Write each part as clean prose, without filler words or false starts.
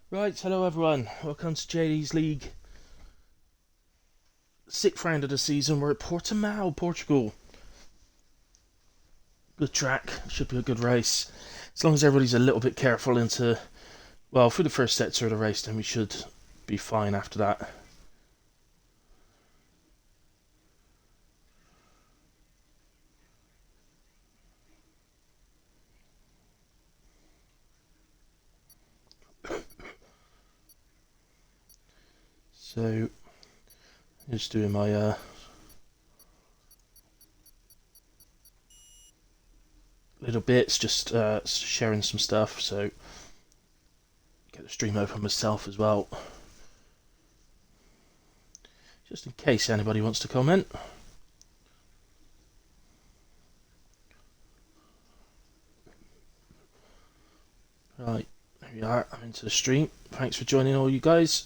Right, hello everyone. Welcome to JDs League. Sixth round of the season. We're at Portimao, Portugal. Good track. Should be a good race. As long as everybody's a little bit careful through the first sector of the race, then we should be fine after that. So, just doing my little bits, just sharing some stuff, so get the stream open myself as well. Just in case anybody wants to comment. Right, there we are. I'm into the stream. Thanks for joining all you guys.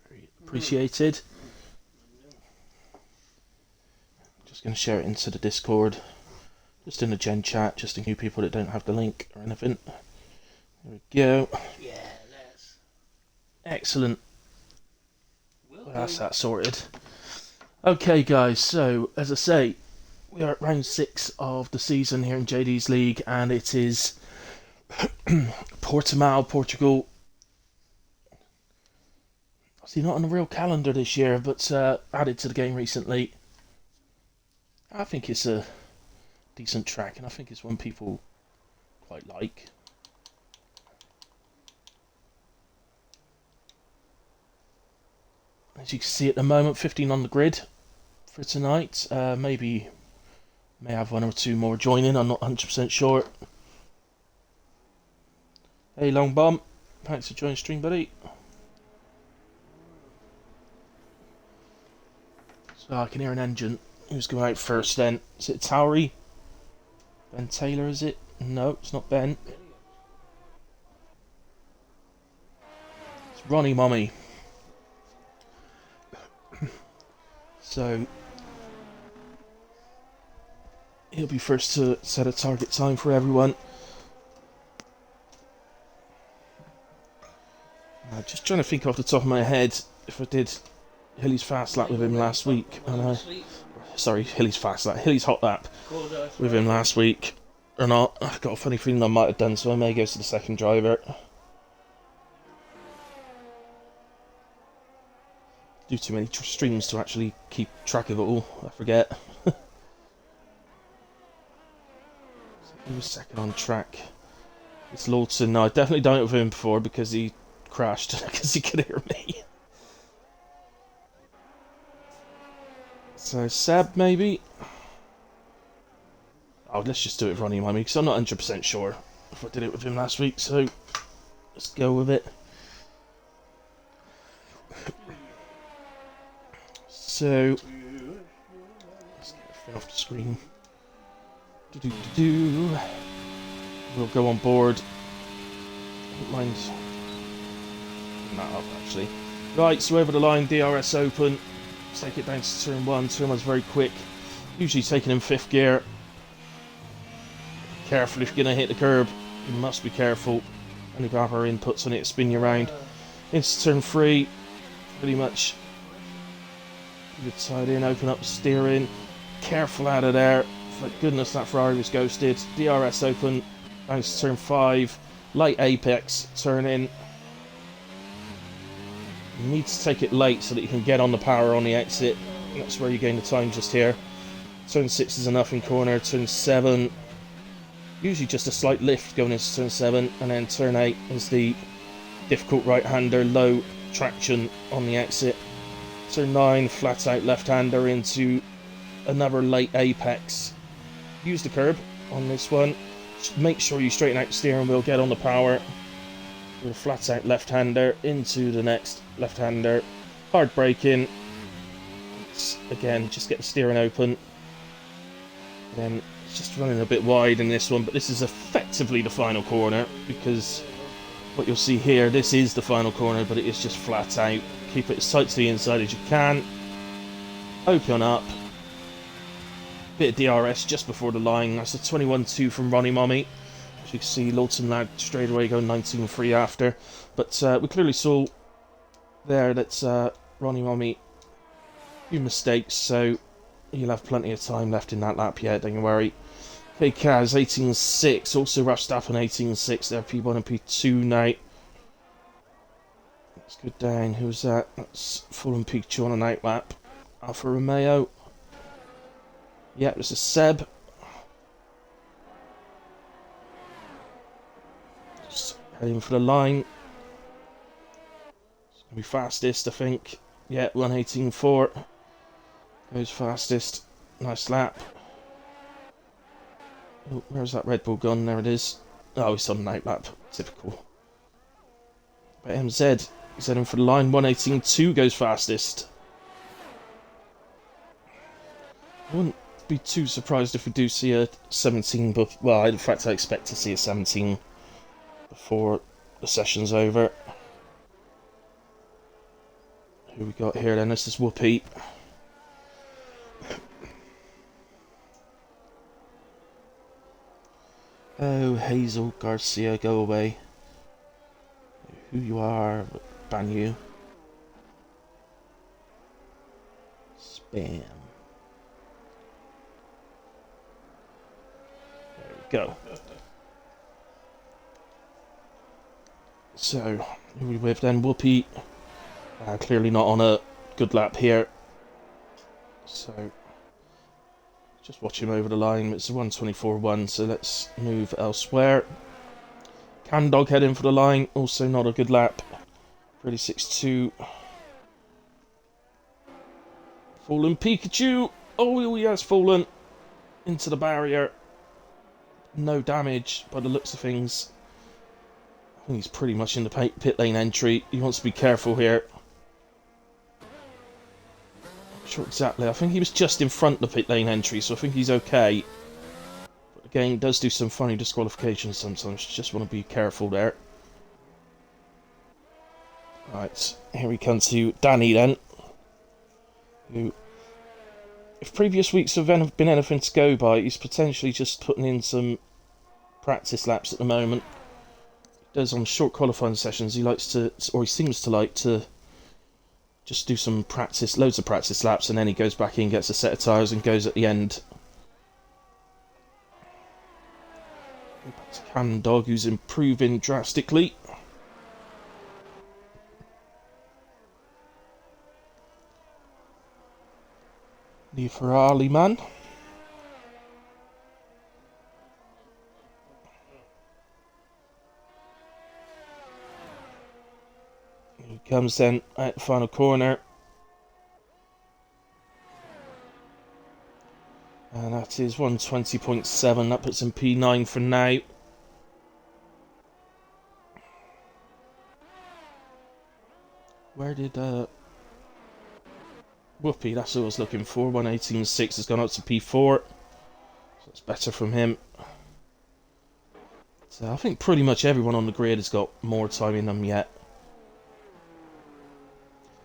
Very appreciated. Just going to share it into the Discord. Just in the gen chat, just in case people that don't have the link or anything. There we go. Yeah, let's. Excellent. Well, that's that sorted. Okay, guys, so as I say, we are at round 6 of the season here in JD's League, and it is Portimao, Portugal. See, not on the real calendar this year, but added to the game recently. I think it's a decent track, and I think it's one people quite like. As you can see at the moment, 15 on the grid for tonight. May have one or two more joining, I'm not 100% sure. Hey Long Bomb, thanks for joining stream, buddy. So I can hear an engine. Who's going out first then? Is it Towery? Ben Taylor, is it? No, it's not Ben. It's Ronnie Mommy. So he'll be first to set a target time for everyone. Just trying to think off the top of my head if I did Hilly's fast lap with him last week. Sorry, Hilly's fast lap, Hilly's hot lap with him last week or not. I've got a funny feeling I might have done, so I may go to the second driver. Do too many streams to actually keep track of it all. I forget. So he was second on track. It's Lawson. No, I definitely done it with him before because he crashed because he could hear me. So Seb, maybe. Oh, let's just do it with Ronnie Mummy because I'm not 100% sure if I did it with him last week. So let's go with it. So let's get everything off the screen. We'll go on board. I don't mind putting that up actually. Right, so over the line, DRS open. Let's take it down to turn 1. Turn 1's very quick. Usually taking in 5th gear. Careful if you're going to hit the curb. You must be careful. Any bumper inputs on it spin you around. Into turn 3. Pretty much. Good side in, open up steering. Careful out of there. Thank goodness that Ferrari was ghosted. DRS open. Down to turn 5. Light apex. Turn in. You need to take it late so that you can get on the power on the exit. That's where you gain the time just here. Turn 6 is enough in corner. Turn 7. Usually just a slight lift going into turn 7. And then turn 8 is the difficult right-hander, low traction on the exit. Turn 9, flat out left-hander into another late apex. Use the curb on this one. Make sure you straighten out the steering wheel, get on the power. With a flat out left-hander into the next left-hander. Hard braking. Again, just get the steering open. Then it's just running a bit wide in this one, but this is effectively the final corner because what you'll see here, this is the final corner, but it is just flat out. Keep it as tight to the inside as you can. Open up. Bit of DRS just before the line. That's a 21-2 from Ronnie Mommy. As you can see, Lawton Lad straight away going 19-3 after. But we clearly saw there that Ronnie Mommy a few mistakes, so you'll have plenty of time left in that lap yet, don't you worry. Okay, Kaz, 18.6, also Verstappen 18.6 there, P1 and P2 now. Let's go down, who's that? That's Fulham P2 on an out lap. Alfa Romeo. Yeah, this is Seb. Just heading for the line. It's going to be fastest, I think. Yeah, 1:18.4. Goes fastest. Nice lap. Oh, where's that Red Bull gone? There it is. Oh, it's on an out lap. Typical. But MZ, he's heading for the line. 1:18.2 goes fastest. I wouldn't be too surprised if we do see a 17, but well, in fact, I expect to see a 17 before the session's over. Who we got here then? This is Whoopi. Oh, Hazel Garcia, go away. Who you are, ban you. Spam. There we go. So, who are we with then? Whoopi. Clearly not on a good lap here. So, just watch him over the line. It's a 1:24.1, so let's move elsewhere. Can Dog heading for the line. Also not a good lap. 36.2. Fallen Pikachu. Oh, he has fallen into the barrier. No damage by the looks of things. I think he's pretty much in the pit lane entry. He wants to be careful here. Not sure exactly. I think he was just in front of the pit lane entry, so I think he's okay. But again, he does do some funny disqualifications sometimes. Just want to be careful there. Right, here we come to Danny then. Who, if previous weeks have been anything to go by, he's potentially just putting in some practice laps at the moment. He does on short qualifying sessions. He likes to, or he seems to like to, just do some practice, loads of practice laps, and then he goes back in, gets a set of tyres, and goes at the end. Go back to Can Dog, who's improving drastically. The Ferrari man. Here he comes then at the final corner. And that is 1:20.7. That puts him P9 for now. Where did Whoopi, that's what I was looking for. 1:18.6 has gone up to P4. So that's better from him. So I think pretty much everyone on the grid has got more time in them yet.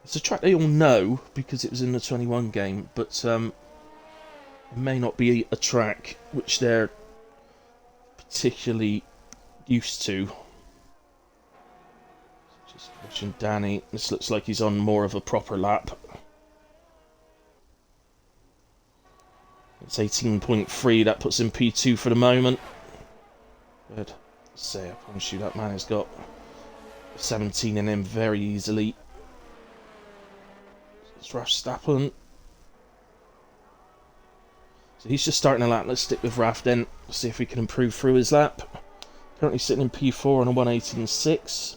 It's a track they all know because it was in the 21 game, but it may not be a track which they're particularly used to. Just watching Danny. This looks like he's on more of a proper lap. It's 18.3, that puts him P2 for the moment. Good. Say, I promise you that man has got 17 in him very easily. It's Verstappen. So he's just starting a lap. Let's stick with Raf then. See if we can improve through his lap. Currently sitting in P4 on a 1:18.6.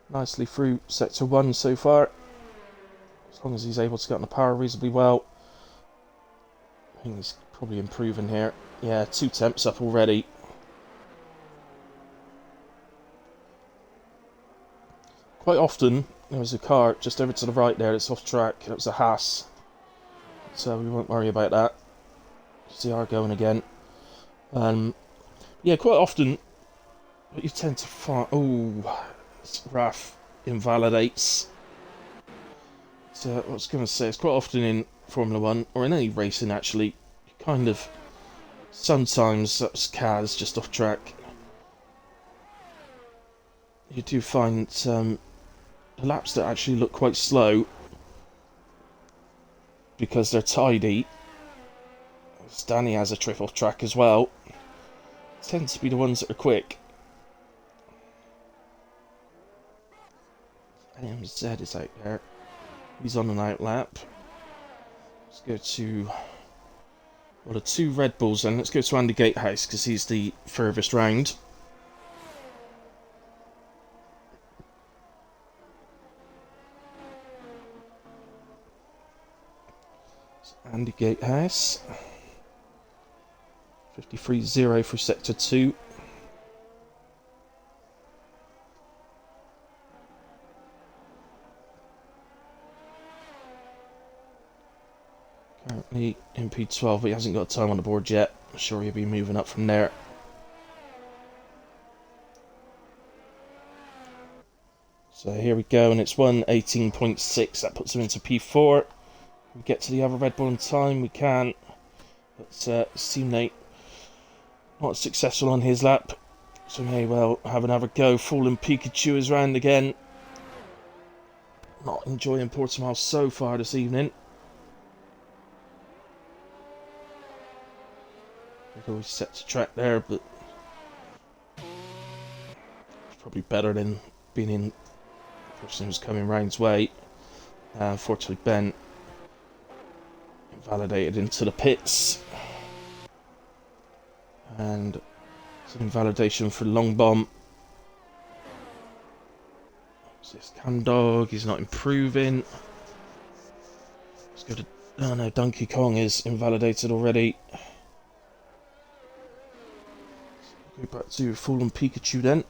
Nicely through sector 1 so far. As long as he's able to get on the power reasonably well. I think he's probably improving here. Yeah, 2 temps up already. Quite often, there was a car just over to the right there that's off track. It was a Haas. So we won't worry about that. CR going again. Yeah, quite often, what you tend to find... Oh, Raf invalidates. So I was going to say, it's quite often in Formula 1, or in any racing actually, kind of, sometimes that's Kaz just off track. You do find the laps that actually look quite slow, because they're tidy. Danny has a trip off track as well. Tend to be the ones that are quick. AMZ is out there. He's on an out lap. Let's go to... well, the 2 Red Bulls then. Let's go to Andy Gatehouse, because he's the furthest round. So Andy Gatehouse. 53.0 for Sector 2. Currently in P12, but he hasn't got time on the board yet. I'm sure he'll be moving up from there. So here we go, and it's 1:18.6. That puts him into P4. If we get to the other Red Bull in time, we can. But teammate not successful on his lap, so may well have another go. Fallen Pikachu is round again. Not enjoying Portimao so far this evening. They're always set to track there, but it's probably better than being in the person who's coming round's way. Unfortunately, Ben invalidated into the pits. And it's an invalidation for Long Bomb. What's this? Camdog, he's not improving. Let's go to... oh no, Donkey Kong is invalidated already. So go back to Fallen Pikachu then.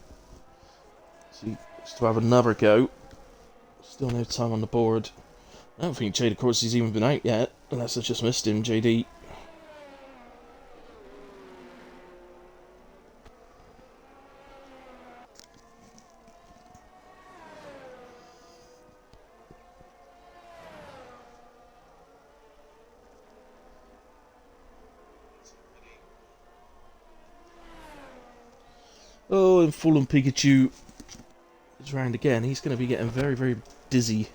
See, still have another go. Still no time on the board. I don't think JD Coursy's even been out yet, unless I just missed him, JD. Oh, and Fallen Pikachu is round again. He's going to be getting very, very dizzy.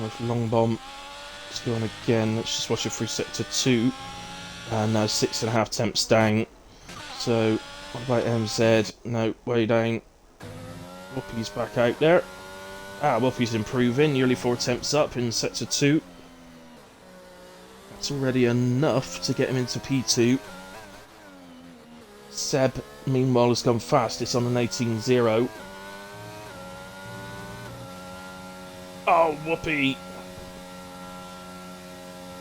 With Long Bomb. Let's go on again. Let's just watch it through Sector 2. And now 6.5 temps down. So, what about MZ? No, way down. Whoopi's back out there. Whoopi's improving. Nearly 4 temps up in Sector 2. That's already enough to get him into P2. Seb, meanwhile, has gone fast. It's on an 18.0. Oh, Whoopi!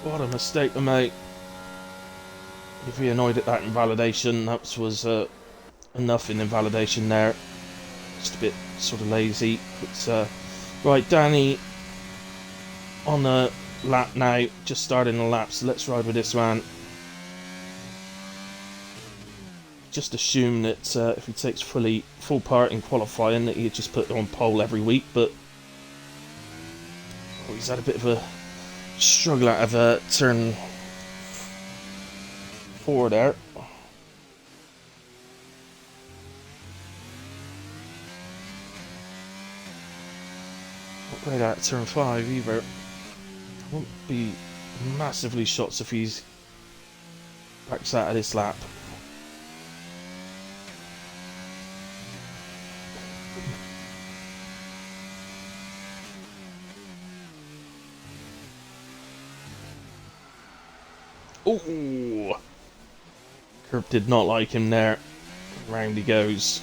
What a mistake to make. If he annoyed at that invalidation, that was enough in invalidation there. Just a bit sort of lazy. But, right, Danny on the lap now. Just starting the lap, so let's ride with this man. Just assume that if he takes full part in qualifying, that he'd just put on pole every week, but he's had a bit of a struggle out of turn 4 there. Not great out of turn 5 either. Won't be massively shots if he's backs out of this lap. Ooh! Curb did not like him there. Round he goes.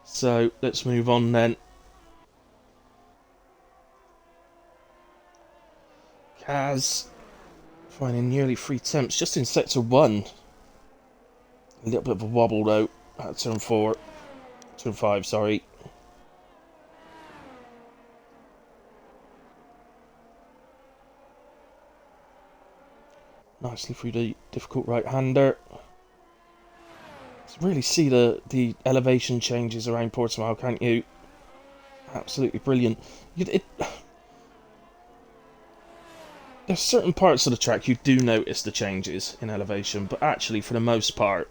So, let's move on then. Kaz finding nearly 3 temps just in Sector 1. A little bit of a wobble though at turn 4. Turn 5, sorry. Nicely through the difficult right-hander. can really see the elevation changes around Portimao, can't you? Absolutely brilliant. There's certain parts of the track you do notice the changes in elevation, but actually, for the most part,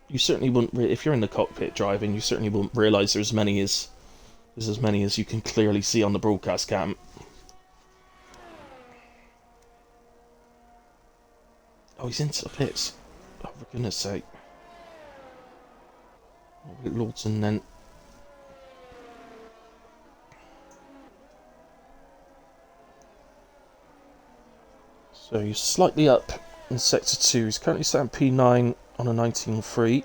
you certainly wouldn't. If you're in the cockpit driving, you certainly wouldn't realise there's as many as you can clearly see on the broadcast cam. Oh, he's into the pits. Oh, for goodness sake. Lawton then. So he's slightly up in Sector 2. He's currently sat in P9 on a 19.3.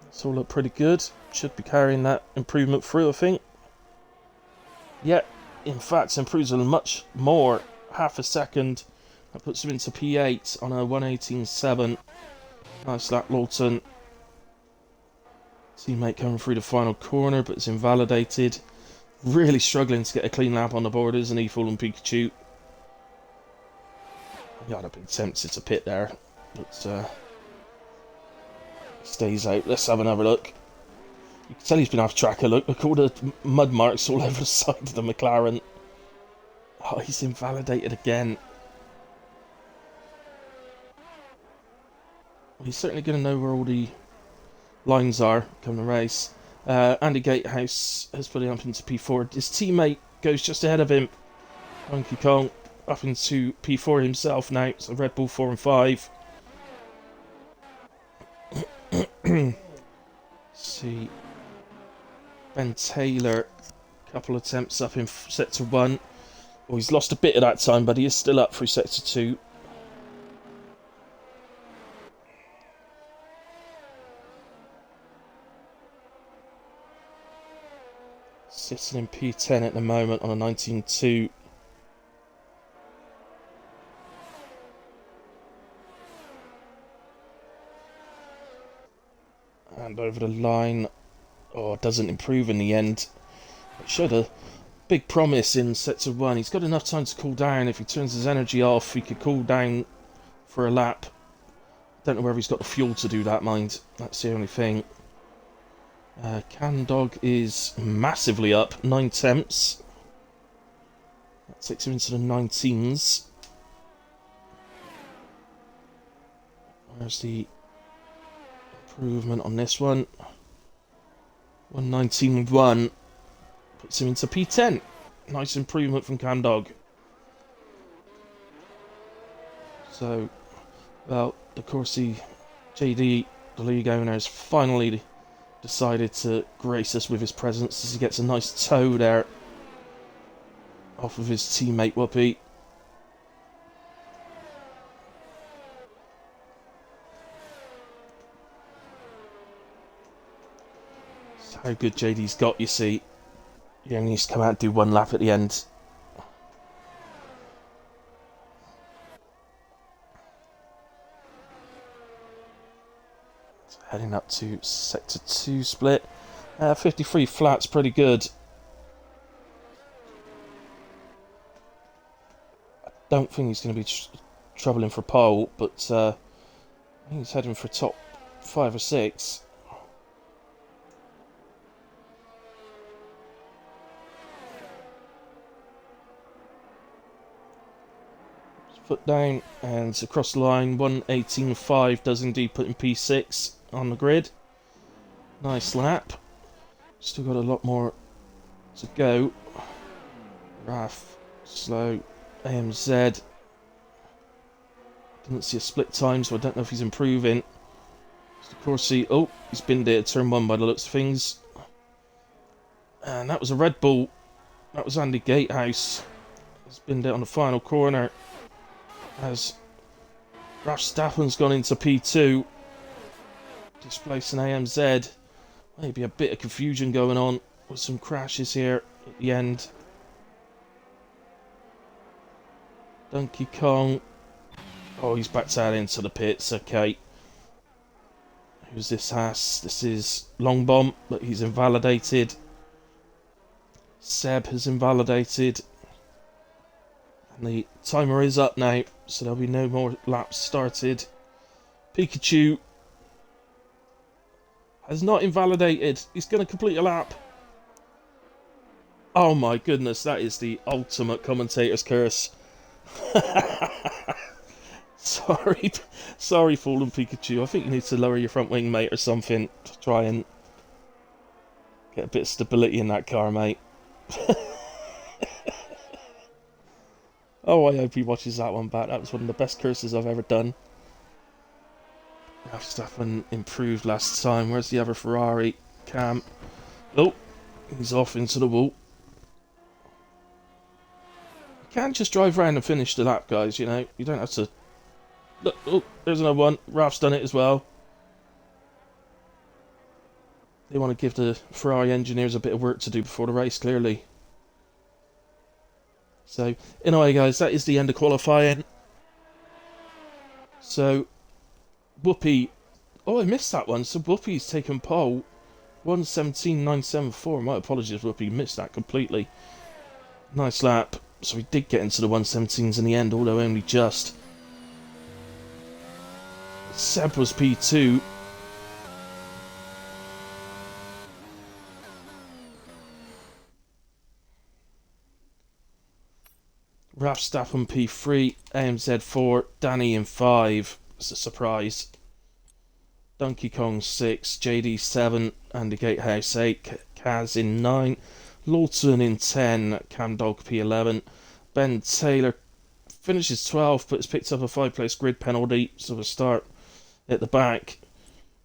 It's all look pretty good. Should be carrying that improvement through, I think. Yeah, in fact, improves a much more. Half a second. That puts him into P8 on a 118.7. Nice lap, Lawton. Teammate coming through the final corner, but it's invalidated. Really struggling to get a clean lap on the board, isn't he, Fallen Pikachu? He had a big tempted to pit there, but stays out. Let's have another look. You can tell he's been off track a look. Look at all the mud marks all over the side of the McLaren. Oh, he's invalidated again. Well, he's certainly going to know where all the lines are come the race. Andy Gatehouse has put him up into P4. His teammate goes just ahead of him. Donkey Kong up into P4 himself now. So Red Bull 4 and 5. See. Ben Taylor, a couple attempts up in Sector 1. Well, he's lost a bit of that time, but he is still up through Sector 2. Sitting in P10 at the moment on a 19.2. And over the line. Oh, it doesn't improve in the end. It showed a big promise in Sector 1. He's got enough time to cool down. If he turns his energy off, he could cool down for a lap. Don't know whether he's got the fuel to do that, mind. That's the only thing. Candog is massively up, 9 temps. That takes him into the 19s. Where's the improvement on this one? 119.1 puts him into P10. Nice improvement from Candog. So, well, the Corsi JD, the league owner, has finally decided to grace us with his presence as he gets a nice toe there off of his teammate Whoopi. That's how good JD's got, you see. He only needs to come out and do one lap at the end. Heading up to Sector 2 split. 53 flat's pretty good. I don't think he's going to be troubling for pole, but I think he's heading for top 5 or 6. Foot down and across the line. 118.5 does indeed put him P6 on the grid. Nice lap. Still got a lot more to go. Raf, slow. AMZ. Didn't see a split time, so I don't know if he's improving. Of course, oh, he's been there at turn 1 by the looks of things. And that was a Red Bull. That was Andy Gatehouse. He's been there on the final corner. As Raf Staffan's gone into P2. Displacing AMZ. Maybe a bit of confusion going on with some crashes here at the end. Donkey Kong. Oh, he's backed out into the pits. Okay. Who's this Haas? This is Long Bomb, but he's invalidated. Seb has invalidated. And the timer is up now, so there'll be no more laps started. Pikachu has not invalidated. He's going to complete a lap. Oh my goodness, that is the ultimate commentator's curse. Sorry, Fallen Pikachu. I think you need to lower your front wing, mate, or something to try and get a bit of stability in that car, mate. Oh, I hope he watches that one back. That was one of the best curses I've ever done. Verstappen improved last time. Where's the other Ferrari? Cam. Oh, he's off into the wall. You can't just drive around and finish the lap, guys, you know. You don't have to... Look, oh, there's another one. Ralph's done it as well. They want to give the Ferrari engineers a bit of work to do before the race, clearly. So, anyway, guys, that is the end of qualifying. So, Whoopi... Oh, I missed that one. So, Whoopi's taken pole. 1:17.974. My apologies, Whoopi. Missed that completely. Nice lap. So, we did get into the 1:17s in the end, although only just. Seb was P2. Verstappen P3, AMZ 4, Danny in 5. It's a surprise. Donkey Kong 6, JD 7, Andy Gatehouse 8, Kaz in 9, Lawton in 10, Camdog P11, Ben Taylor finishes 12 but has picked up a 5-place grid penalty, so we'll start at the back.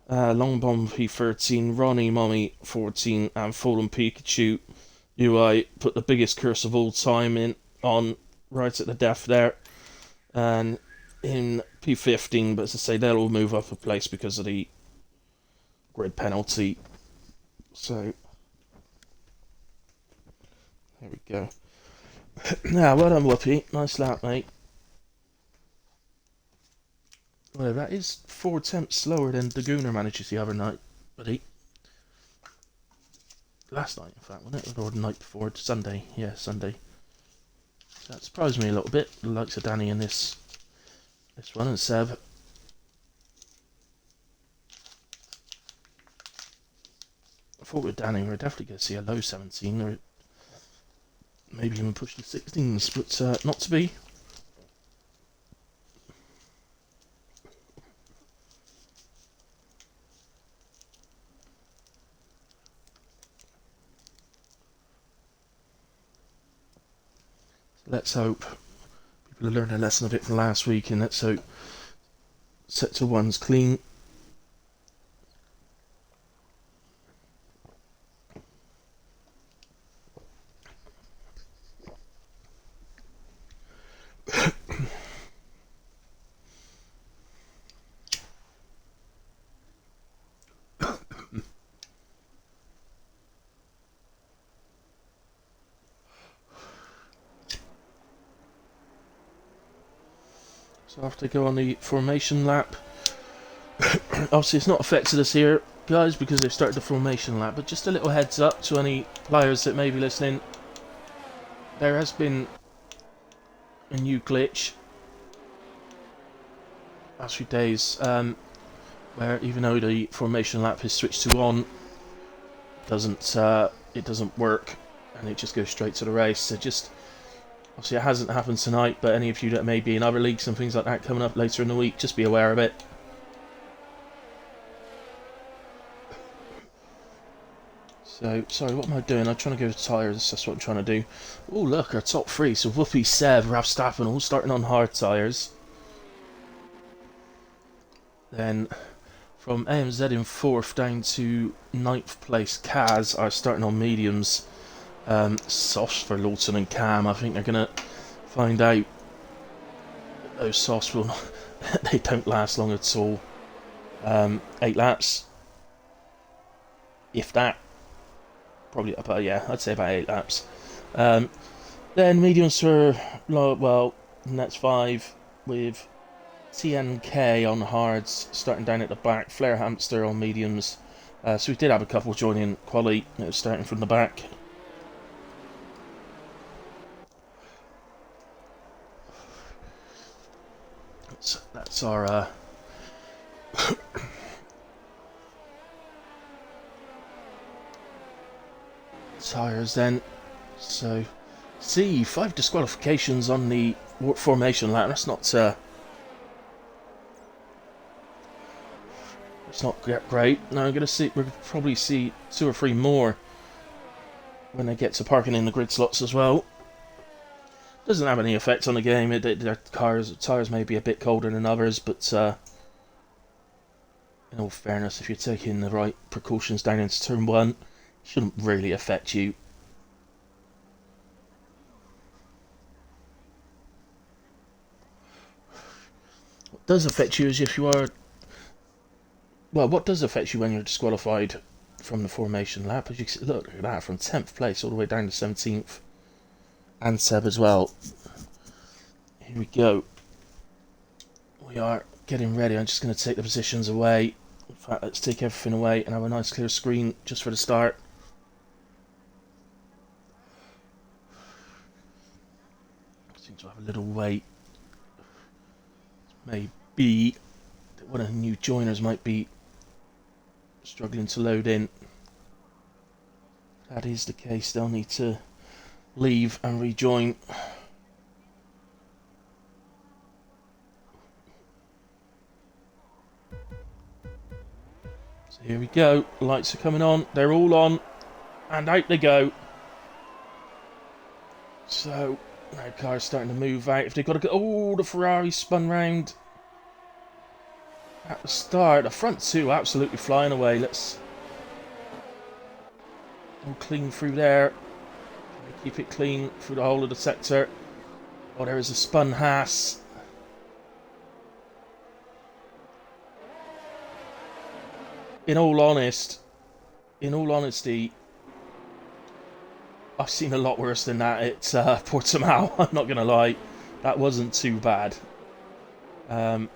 Longbomb P13, Ronnie Mommy 14, and Fallen Pikachu, who I put the biggest curse of all time in on right at the death there, and in P15, but as I say, they'll all move up a place because of the grid penalty. So there we go. Now, well done, Whoopi. Nice lap, mate. Well, that is 4 attempts slower than Daguna manages the other night, buddy. Last night, in fact, wasn't it? Or the night before, Sunday. Yeah, Sunday. So that surprised me a little bit, the likes of Danny in this one, and Seb. I thought with Danny we were definitely going to see a low 17, or maybe even push the 16s, but not to be. Let's hope people have learned a lesson of it from last week, and let's hope sector 1's clean. So I have to go on the formation lap. Obviously it's not affected us here, guys, because they've started the formation lap, but just a little heads up to any players that may be listening. There has been a new glitch last few days, where even though the formation lap is switched to on, it doesn't work, and it just goes straight to the race. So just... Obviously, it hasn't happened tonight, but any of you that may be in other leagues and things like that coming up later in the week, just be aware of it. So, sorry, what am I doing? I'm trying to go to tyres, that's what I'm trying to do. Oh, look, our top 3. So, Whoopi, Sev, Verstappen, all starting on hard tyres. Then, from AMZ in 4th down to 9th place, Kaz are starting on mediums. Softs for Lawton and Cam. I think they're going to find out those softs will not, they don't last long at all. 8 laps, if that. Probably about, yeah, I'd say about 8 laps. Then mediums for, well, that's 5 with TNK on hards, starting down at the back. Flare Hamster on mediums. So we did have a couple joining quali, starting from the back. So that's our tyres then. So, see, 5 disqualifications on the formation lap. That's not it's not great. Now we'll probably see 2 or 3 more when they get to parking in the grid slots as well. Doesn't have any effect on the game. Their tyres may be a bit colder than others, but in all fairness, if you're taking the right precautions down into turn 1, it shouldn't really affect you. What does affect you is if you are... Well, what does affect you when you're disqualified from the formation lap? As you can look at that, from 10th place all the way down to 17th. And Seb as well. Here we go. We are getting ready. I'm just going to take the positions away. In fact, let's take everything away and have a nice clear screen just for the start. Seems to have a little wait. Maybe one of the new joiners might be struggling to load in. If that is the case, they'll need to leave and rejoin. So here we go. Lights are coming on. They're all on. And out they go. So now cars starting to move out. If they've got to go... Oh, the Ferrari spun round at the start. The front 2 absolutely flying away. Let's all clean through there. Keep it clean through the whole of the sector. Oh, there is a spun Haas. In all honesty, I've seen a lot worse than that at Portimao. I'm not going to lie. That wasn't too bad. Some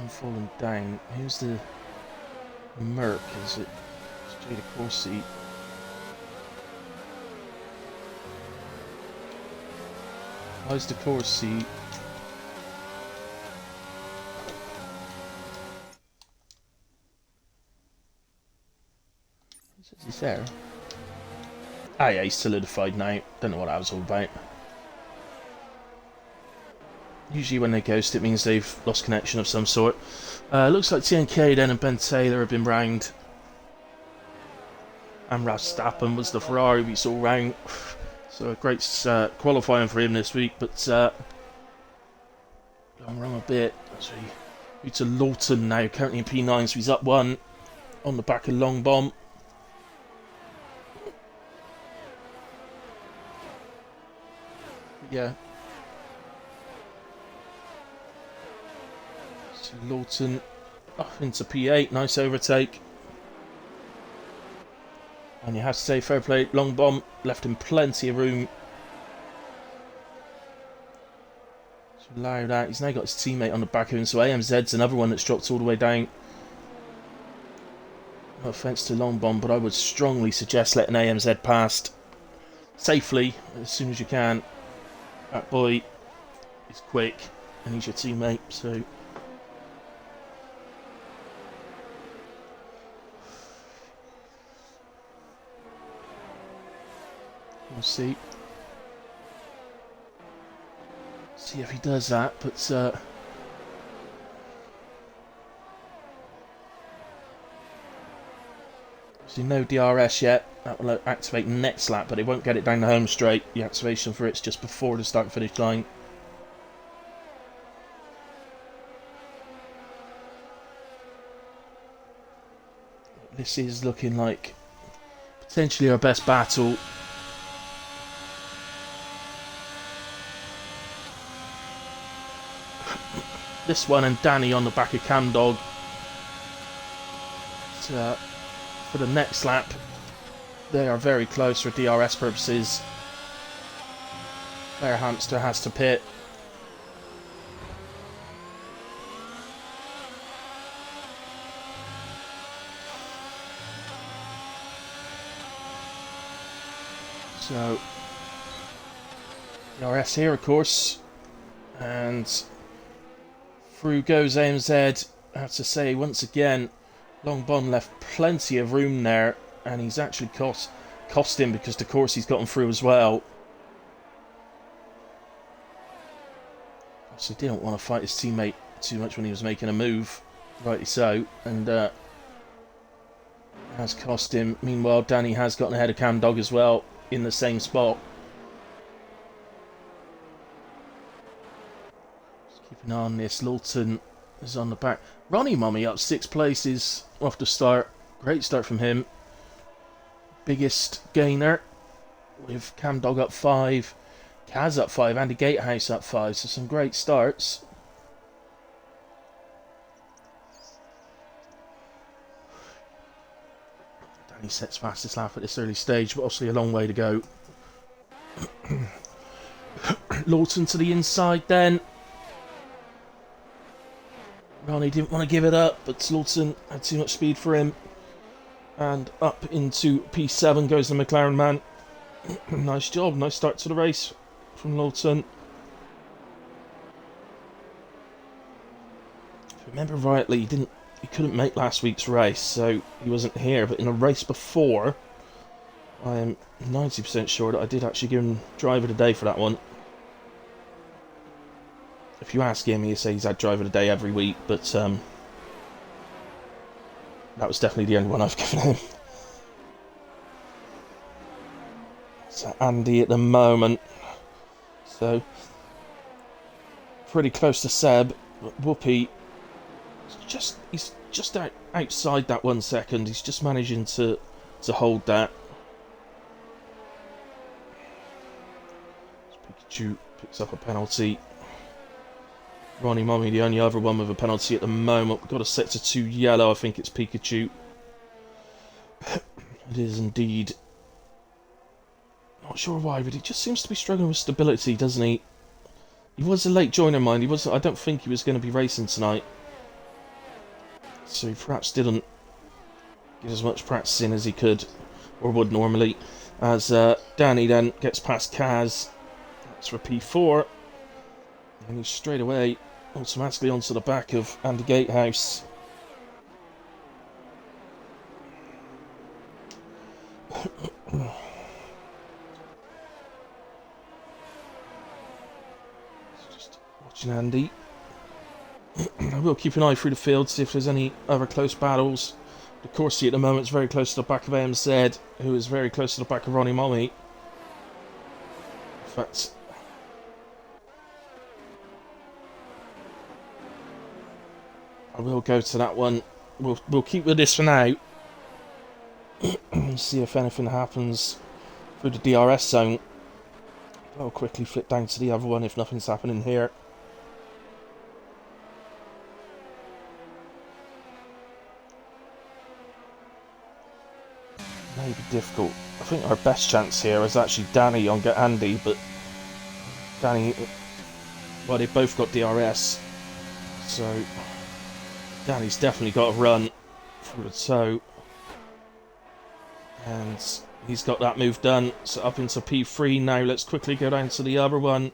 falling down. Who's the Merc? Is it JDs Corsi? Why's the Corsi? Is there? Ah yeah, he's solidified now. Don't know what that was all about. Usually when they ghost it means they've lost connection of some sort. Looks like TNK then and Ben Taylor have been round. And Verstappen was the Ferrari we saw round. So a great qualifying for him this week, but gone wrong a bit. So we to Lawton now, currently in P9, so he's up 1 on the back of Long Bomb. Yeah. So Lawton off into P8, nice overtake. And you have to say, fair play, Long Bomb left him plenty of room to allow that. He's now got his teammate on the back of him, so AMZ's another one that's dropped all the way down. No offence to Long Bomb, but I would strongly suggest letting AMZ past safely as soon as you can. That boy is quick and he's your teammate, so... We'll see. See if he does that, but so no DRS yet. That will activate next lap, but it won't get it down the home straight. The activation for it's just before the start and finish line. This is looking like potentially our best battle. This one and Danny on the back of Camdog. For the next lap, they are very close for DRS purposes. Their hamster has to pit. So DRS here, of course, and Through goes AMZ. I have to say, once again, Long Bon left plenty of room there, and he's actually cost him because, of course, he's gotten through as well. So he didn't want to fight his teammate too much when he was making a move, rightly so, and has cost him. Meanwhile, Danny has gotten ahead of Cam Dog as well in the same spot. Just keep an eye on this. Lawton is on the back. Ronnie Mummy up 6 places off the start. Great start from him. Biggest gainer with Cam Dog up 5. Kaz up 5. Andy Gatehouse up 5. So some great starts. Danny sets fastest lap at this early stage, but obviously a long way to go. Lawton to the inside then. Ronnie didn't want to give it up, but Lawton had too much speed for him. And up into P7 goes the McLaren man. Nice job, nice start to the race from Lawton. If I remember rightly, he couldn't make last week's race, so he wasn't here. But in a race before, I am 90% sure that I did actually give him driver of the day for that one. If you ask him, he'll say he's had driver of the day every week, but that was definitely the only one I've given him. So Andy at the moment. So pretty close to Seb, but Whoopi, he's just outside that 1 second. He's just managing to hold that. Pikachu picks up a penalty. Ronnie Mummy, the only other one with a penalty at the moment. We've got a set to 2 yellow. I think it's Pikachu. It is indeed. Not sure why, but he just seems to be struggling with stability, doesn't he? He was a late joiner, mind. I don't think he was going to be racing tonight. So he perhaps didn't get as much practice in as he could, or would normally. As Danny then gets past Kaz. That's for P4. And he's straight away automatically onto the back of Andy Gatehouse. Just watching Andy. I will keep an eye through the field, see if there's any other close battles. The Corsi at the moment is very close to the back of AMZ, who is very close to the back of Ronnie Mummy. In fact, I will go to that one. We'll keep with this for now. See if anything happens through the DRS zone. I'll quickly flip down to the other one if nothing's happening here. May be difficult. I think our best chance here is actually Danny on get Andy, but Danny, well, they both got DRS, so Danny's definitely got a run through the toe. And he's got that move done. So up into P3 now. Let's quickly go down to the other one.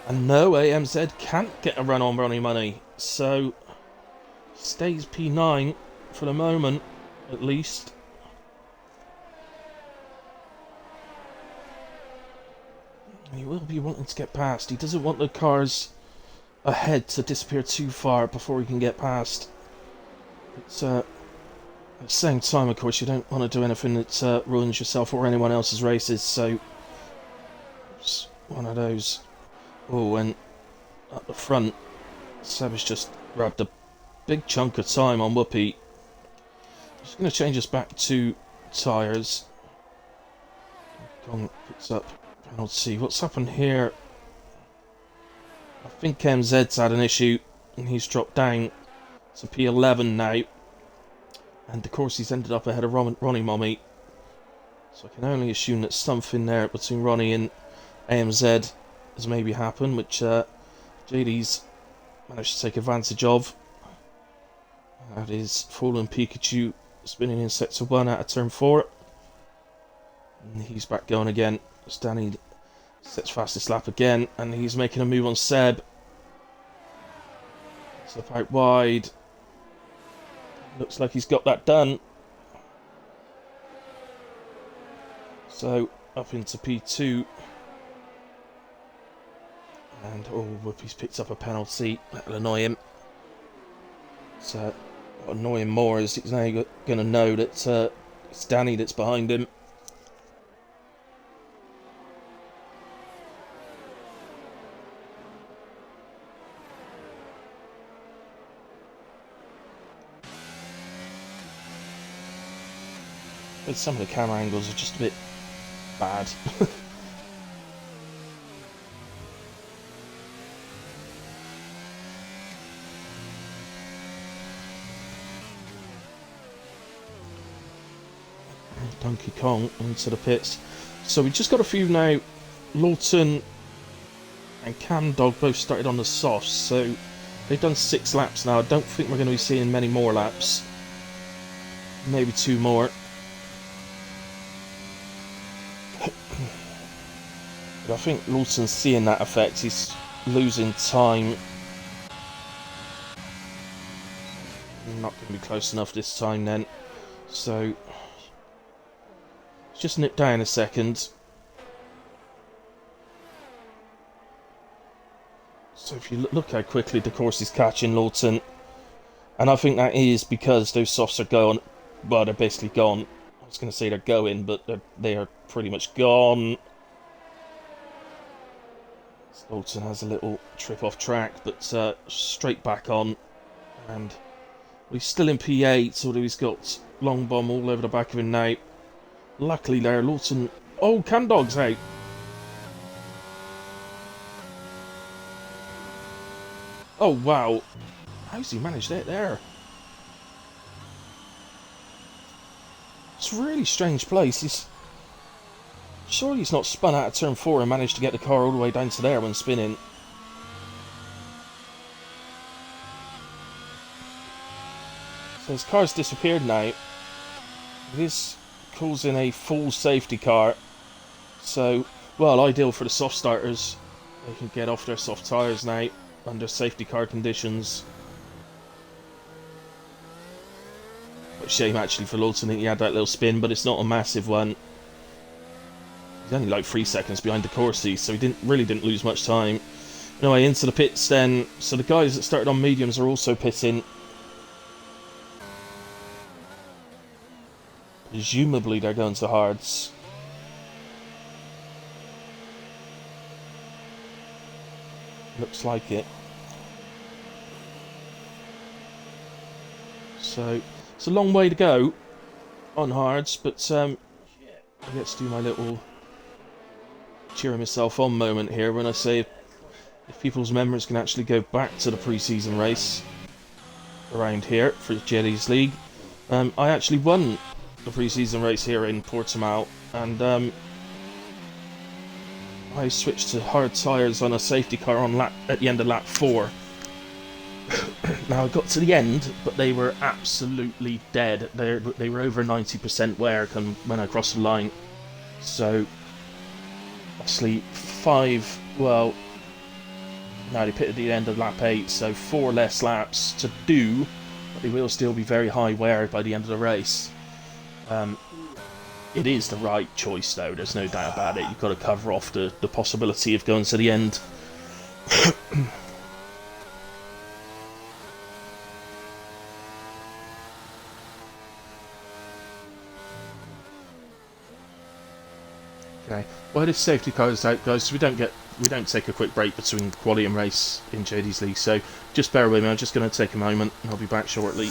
And no, AMZ can't get a run on Ronnie Money. So stays P9 for the moment, at least. And he will be wanting to get past. He doesn't want the cars ahead to disappear too far before he can get past. But at the same time, of course, you don't want to do anything that ruins yourself or anyone else's races, so it's one of those. Oh, and at the front, Seb has just grabbed a big chunk of time on Whoopi. Just going to change us back to tyres. Gong picks up penalty. What's happened here? I think MZ's had an issue and he's dropped down to P11 now. And of course he's ended up ahead of Ronnie Mummy. So I can only assume that something there between Ronnie and AMZ has maybe happened, which JD's managed to take advantage of. That is Fallen Pikachu spinning in sector 1 out of turn 4. And he's back going again. Danny sets fastest lap again, and he's making a move on Seb. Slip out wide. Looks like he's got that done. So, up into P2. And, oh, whoop, he's picked up a penalty. That'll annoy him. So, what'll annoy him more is he's now going to know that it's Danny that's behind him. But some of the camera angles are just a bit bad. Donkey Kong into the pits. So we just got a few now. Lawton and Cam Dog both started on the softs, so they've done 6 laps now. I don't think we're going to be seeing many more laps. Maybe 2 more. But I think Lawson's seeing that effect. He's losing time. Not going to be close enough this time then. So just nip down a second. So if you look how quickly the course is catching Lawton, and I think that is because those softs are gone. Well, they're basically gone. I was going to say they're going, but they are pretty much gone. Lawton has a little trip off track, but straight back on, and he's still in P8, although he's got long bomb all over the back of him now. Luckily there, Lawton... Oh, Cam Dog's out. Oh, wow. How's he managed it there? It's a really strange place. Surely he's not spun out of turn 4 and managed to get the car all the way down to there when spinning. So his car's disappeared now. It is causing a full safety car. So, well, ideal for the soft starters. They can get off their soft tyres now under safety car conditions. What a shame actually for Lawton that he had that little spin, but it's not a massive one. He's only like 3 seconds behind the Corsi, so he really didn't lose much time. Anyway, into the pits then. So the guys that started on mediums are also pitting. Presumably they're going to hards. Looks like it. So it's a long way to go on hards, but I get to do my little cheering myself on moment here when I say if people's members can actually go back to the pre-season race around here for JDs League. I actually won the pre-season race here in Portimao, and I switched to hard tyres on a safety car on at the end of lap 4. Now I got to the end, but they were absolutely dead. They were over 90% wear when I crossed the line. So obviously well, now they pitted at the end of lap 8, so 4 less laps to do, but they will still be very high wear by the end of the race. It is the right choice though, there's no doubt about it. You've got to cover off the possibility of going to the end. Okay, well, this safety car is out, guys, so we don't take a quick break between quali and race in JD's League, so just bear with me. I'm just going to take a moment and I'll be back shortly.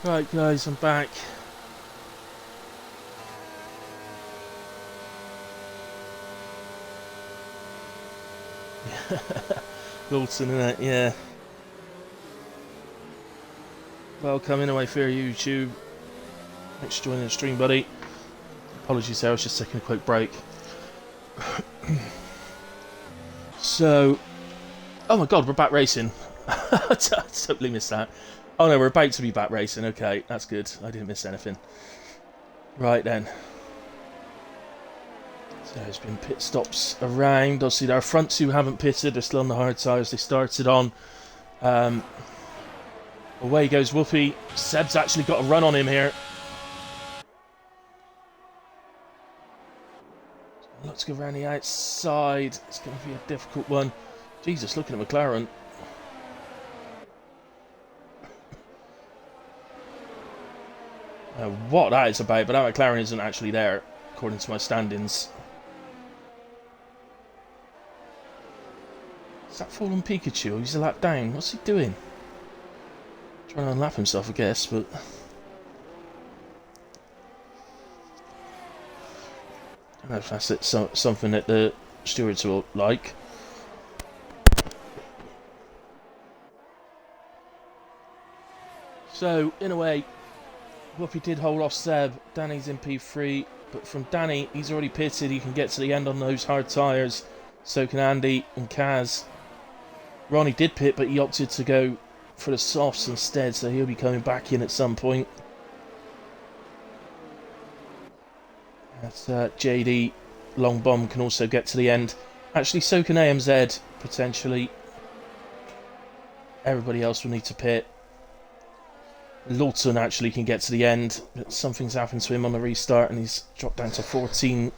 Right, guys, I'm back. Goldson, innit? Yeah. Welcome in away for YouTube. Thanks for joining the stream, buddy. Apologies there, I was just taking a quick break. So, oh my god, we're back racing. I totally missed that. Oh no, we're about to be back racing. Okay, that's good. I didn't miss anything. Right then. So there's been pit stops around. Obviously, our front two haven't pitted. They're still on the hard tyres they started on. Away goes Whoopi. Seb's actually got a run on him here. Let's go around the outside. It's going to be a difficult one. Jesus, looking at McLaren. What that is about, but that McLaren isn't actually there, according to my standings. Is that fallen Pikachu? He's a lap down. What's he doing? Trying to unlap himself, I guess, but... I don't know if that's something that the stewards will like. So, in a way, Whoopi did hold off Seb. Danny's in P3, but from Danny, he's already pitted. He can get to the end on those hard tyres. So can Andy and Kaz. Ronnie did pit, but he opted to go for the softs instead, so he'll be coming back in at some point. That's JD. Long Bomb can also get to the end. Actually, so can AMZ, potentially. Everybody else will need to pit. Lawton actually can get to the end, but something's happened to him on the restart and he's dropped down to 14.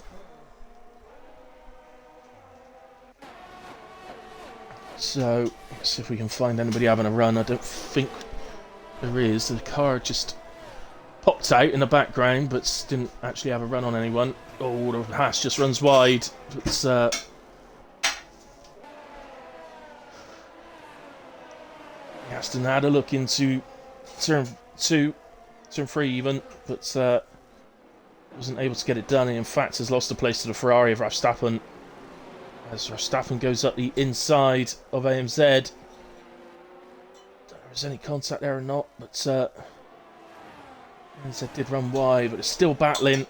So, let's see if we can find anybody having a run. I don't think there is. The car just popped out in the background, but didn't actually have a run on anyone. Oh, the Haas just runs wide. It's Aston had a look into turn 2, turn 3 even, but wasn't able to get it done. And in fact, has lost the place to the Ferrari of Verstappen. As Verstappen goes up the inside of AMZ. Don't know if there's any contact there or not, but AMZ did run wide, but it's still battling.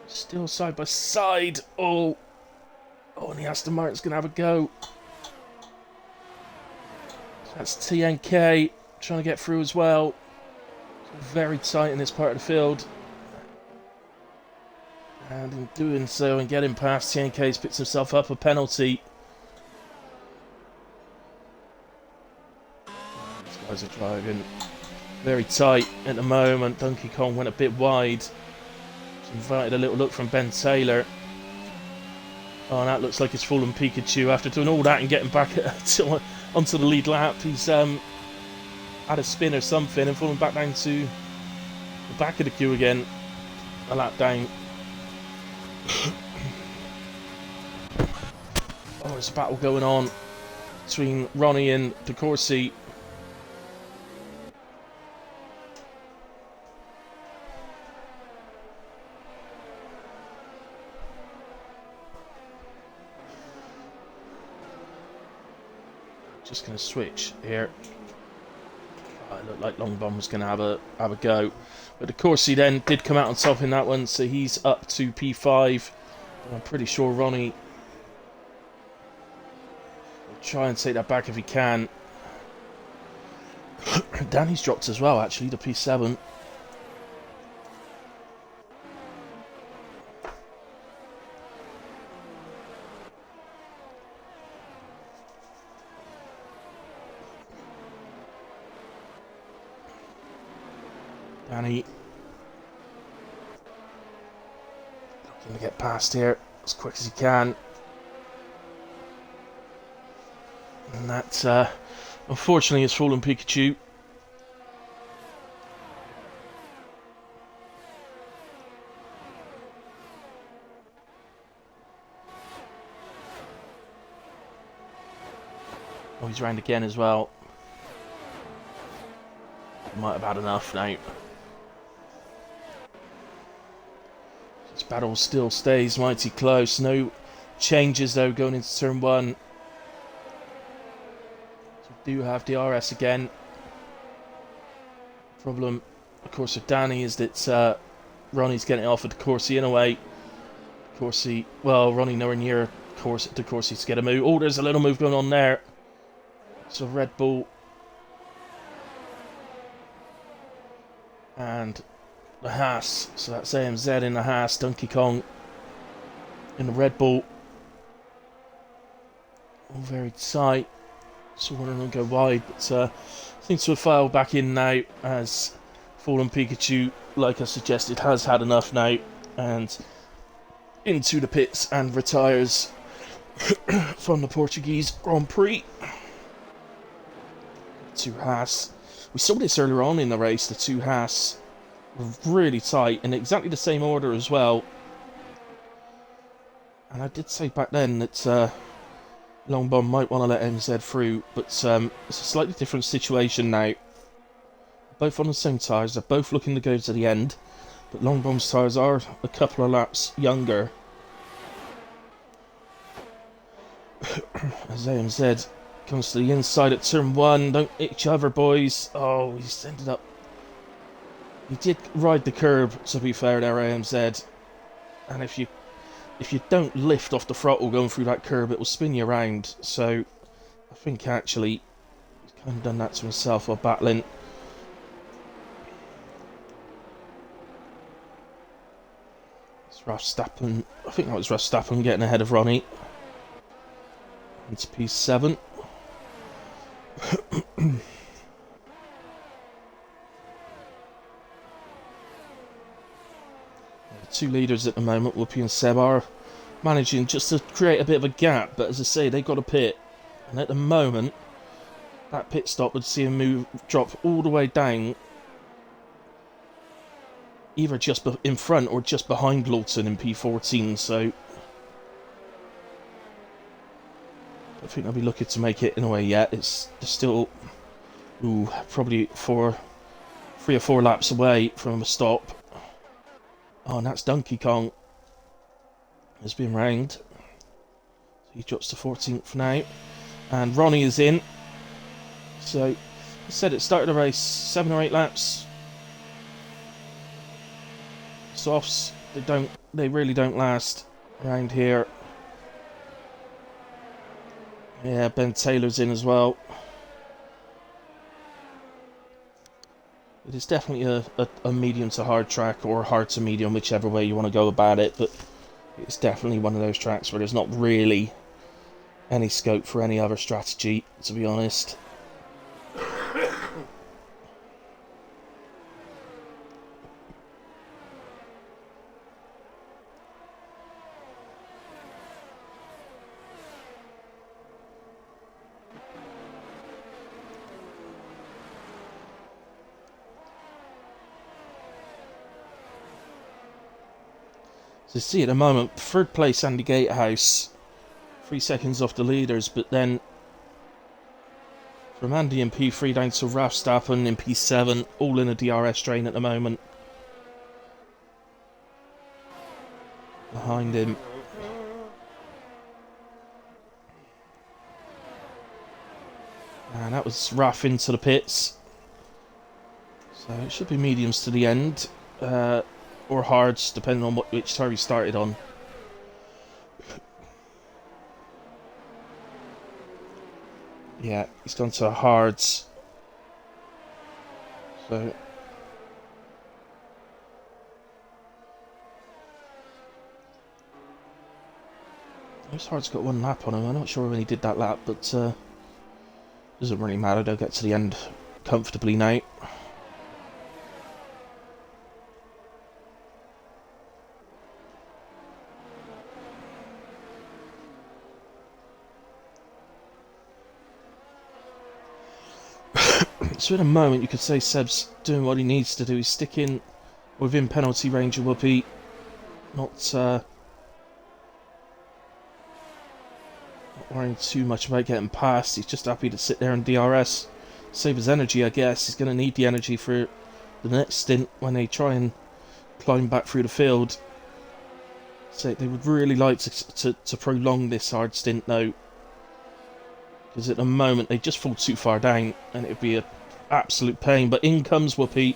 Still side by side. Oh, and the Aston Martin's going to have a go. That's TNK trying to get through as well. Very tight in this part of the field. And in doing so and getting past, TNK's picks himself up a penalty. These guys are driving very tight at the moment. Donkey Kong went a bit wide. Invited a little look from Ben Taylor. Oh, and that looks like it's fallen Pikachu. After doing all that and getting back onto the lead lap, he's had a spin or something and fallen back down to the back of the queue again. A lap down. Oh, there's a battle going on between Ronnie and De Corsi. Just going to switch here. It looked like Long Bomb was going to have a go, but De Corsi then did come out on top in that one, so he's up to P5. And I'm pretty sure Ronnie will try and take that back if he can. Danny's dropped as well, actually, to P7. Danny looking to get past here as quick as he can. And that, unfortunately, has fallen Pikachu. Oh, he's round again as well. might have had enough now. This battle still stays mighty close. No changes though going into turn 1. So we do have DRS again. Problem, of course, with Danny is that Ronnie's getting off at Corsi in a way. Corsi, well, Ronnie nowhere near Corsi to get a move. Oh, there's a little move going on there. So Red Bull and the Haas. So that's AMZ in the Haas, Donkey Kong in the Red Bull. All very tight. So one of them go wide, but seems to have filed back in now as Fallen Pikachu, like I suggested, has had enough now and into the pits and retires from the Portuguese Grand Prix. Two Haas. We saw this earlier on in the race. The two Haas were really tight in exactly the same order as well. And I did say back then that Long Bomb might want to let MZ through, but it's a slightly different situation now. Both on the same tyres, they're both looking to go to the end, but Long Bomb's tyres are a couple of laps younger. As AMZ comes to the inside at turn 1, don't hit each other, boys. Oh, he's ended up... He did ride the curb, to be fair there, AMZ. And if you don't lift off the throttle going through that curb, it will spin you around. So, I think actually, he's kind of done that to himself while battling. It's Verstappen. I think that was Verstappen getting ahead of Ronnie. Into P7. The two leaders at the moment, Whoopi and Seb, are managing just to create a bit of a gap, but as I say, they've got a pit, and at the moment that pit stop would see him drop all the way down, either just in front or just behind Lawton in P14, so I don't think they'll be looking to make it in a way yet. It's still probably 3 or 4 laps away from a stop. Oh, and that's Donkey Kong has been ranged. So he drops to 14th now. And Ronnie is in. So, I said it started the race 7 or 8 laps. Softs, they really don't last around here. Yeah, Ben Taylor's in as well. It is definitely a medium to hard track, or hard to medium, whichever way you want to go about it, but it's definitely one of those tracks where there's not really any scope for any other strategy, to be honest. So see at the moment, 3rd place Andy Gatehouse, 3 seconds off the leaders, but then from Andy in P3 down to Verstappen in P7, all in a DRS train at the moment. Behind him. And that was Raf into the pits. So it should be mediums to the end. Or hards, depending on which tire he started on. Yeah, he's gone to hards. So this hard's got 1 lap on him. I'm not sure when he did that lap, but doesn't really matter. They'll get to the end comfortably now. So in a moment you could say Seb's doing what he needs to do. He's sticking within penalty range of Whoopi. Not worrying too much about getting past. He's just happy to sit there and DRS save his energy, I guess. He's going to need the energy for the next stint when they try and climb back through the field. So they would really like to prolong this hard stint though, because at the moment they just fall too far down and it would be an absolute pain. But in comes Whoopi,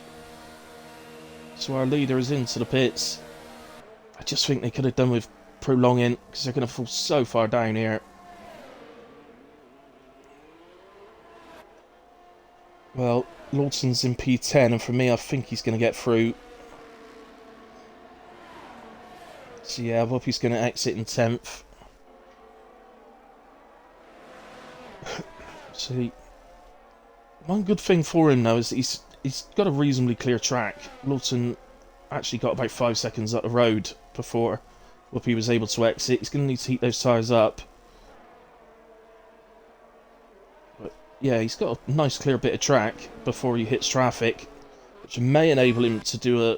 so our leader is into the pits. I just think they could have done with prolonging, because they're going to fall so far down here. Well, Lawson's in P10, and for me I think he's going to get through. So yeah, Whoopi's going to exit in 10th. See, one good thing for him though is that he's got a reasonably clear track. Lawson actually got about 5 seconds up the road before Whoopi was able to exit. He's going to need to heat those tyres up. But yeah, he's got a nice clear bit of track before he hits traffic, which may enable him to do a...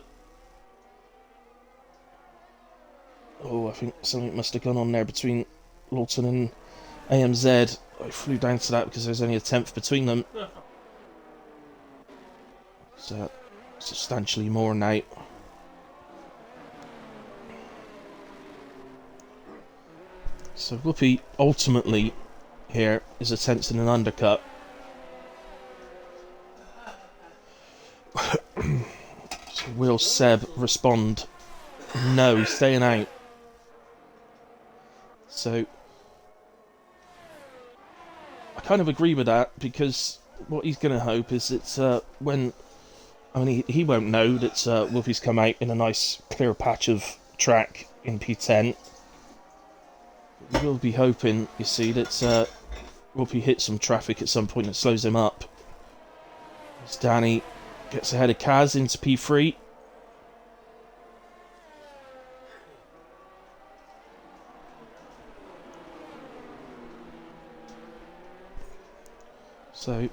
Oh, I think something must have gone on there between Lawson and AMZ. I flew down to that because there's only a 10th between them. So, substantially more now. So Whoopi ultimately here is attempting an undercut. So will Seb respond? No, he's staying out. So I kind of agree with that, because what he's going to hope is that when... I mean, he won't know that Whoopi's come out in a nice clear patch of track in P10. He will be hoping, you see, that Whoopi hits some traffic at some point and slows him up. As Danny gets ahead of Kaz into P3. So,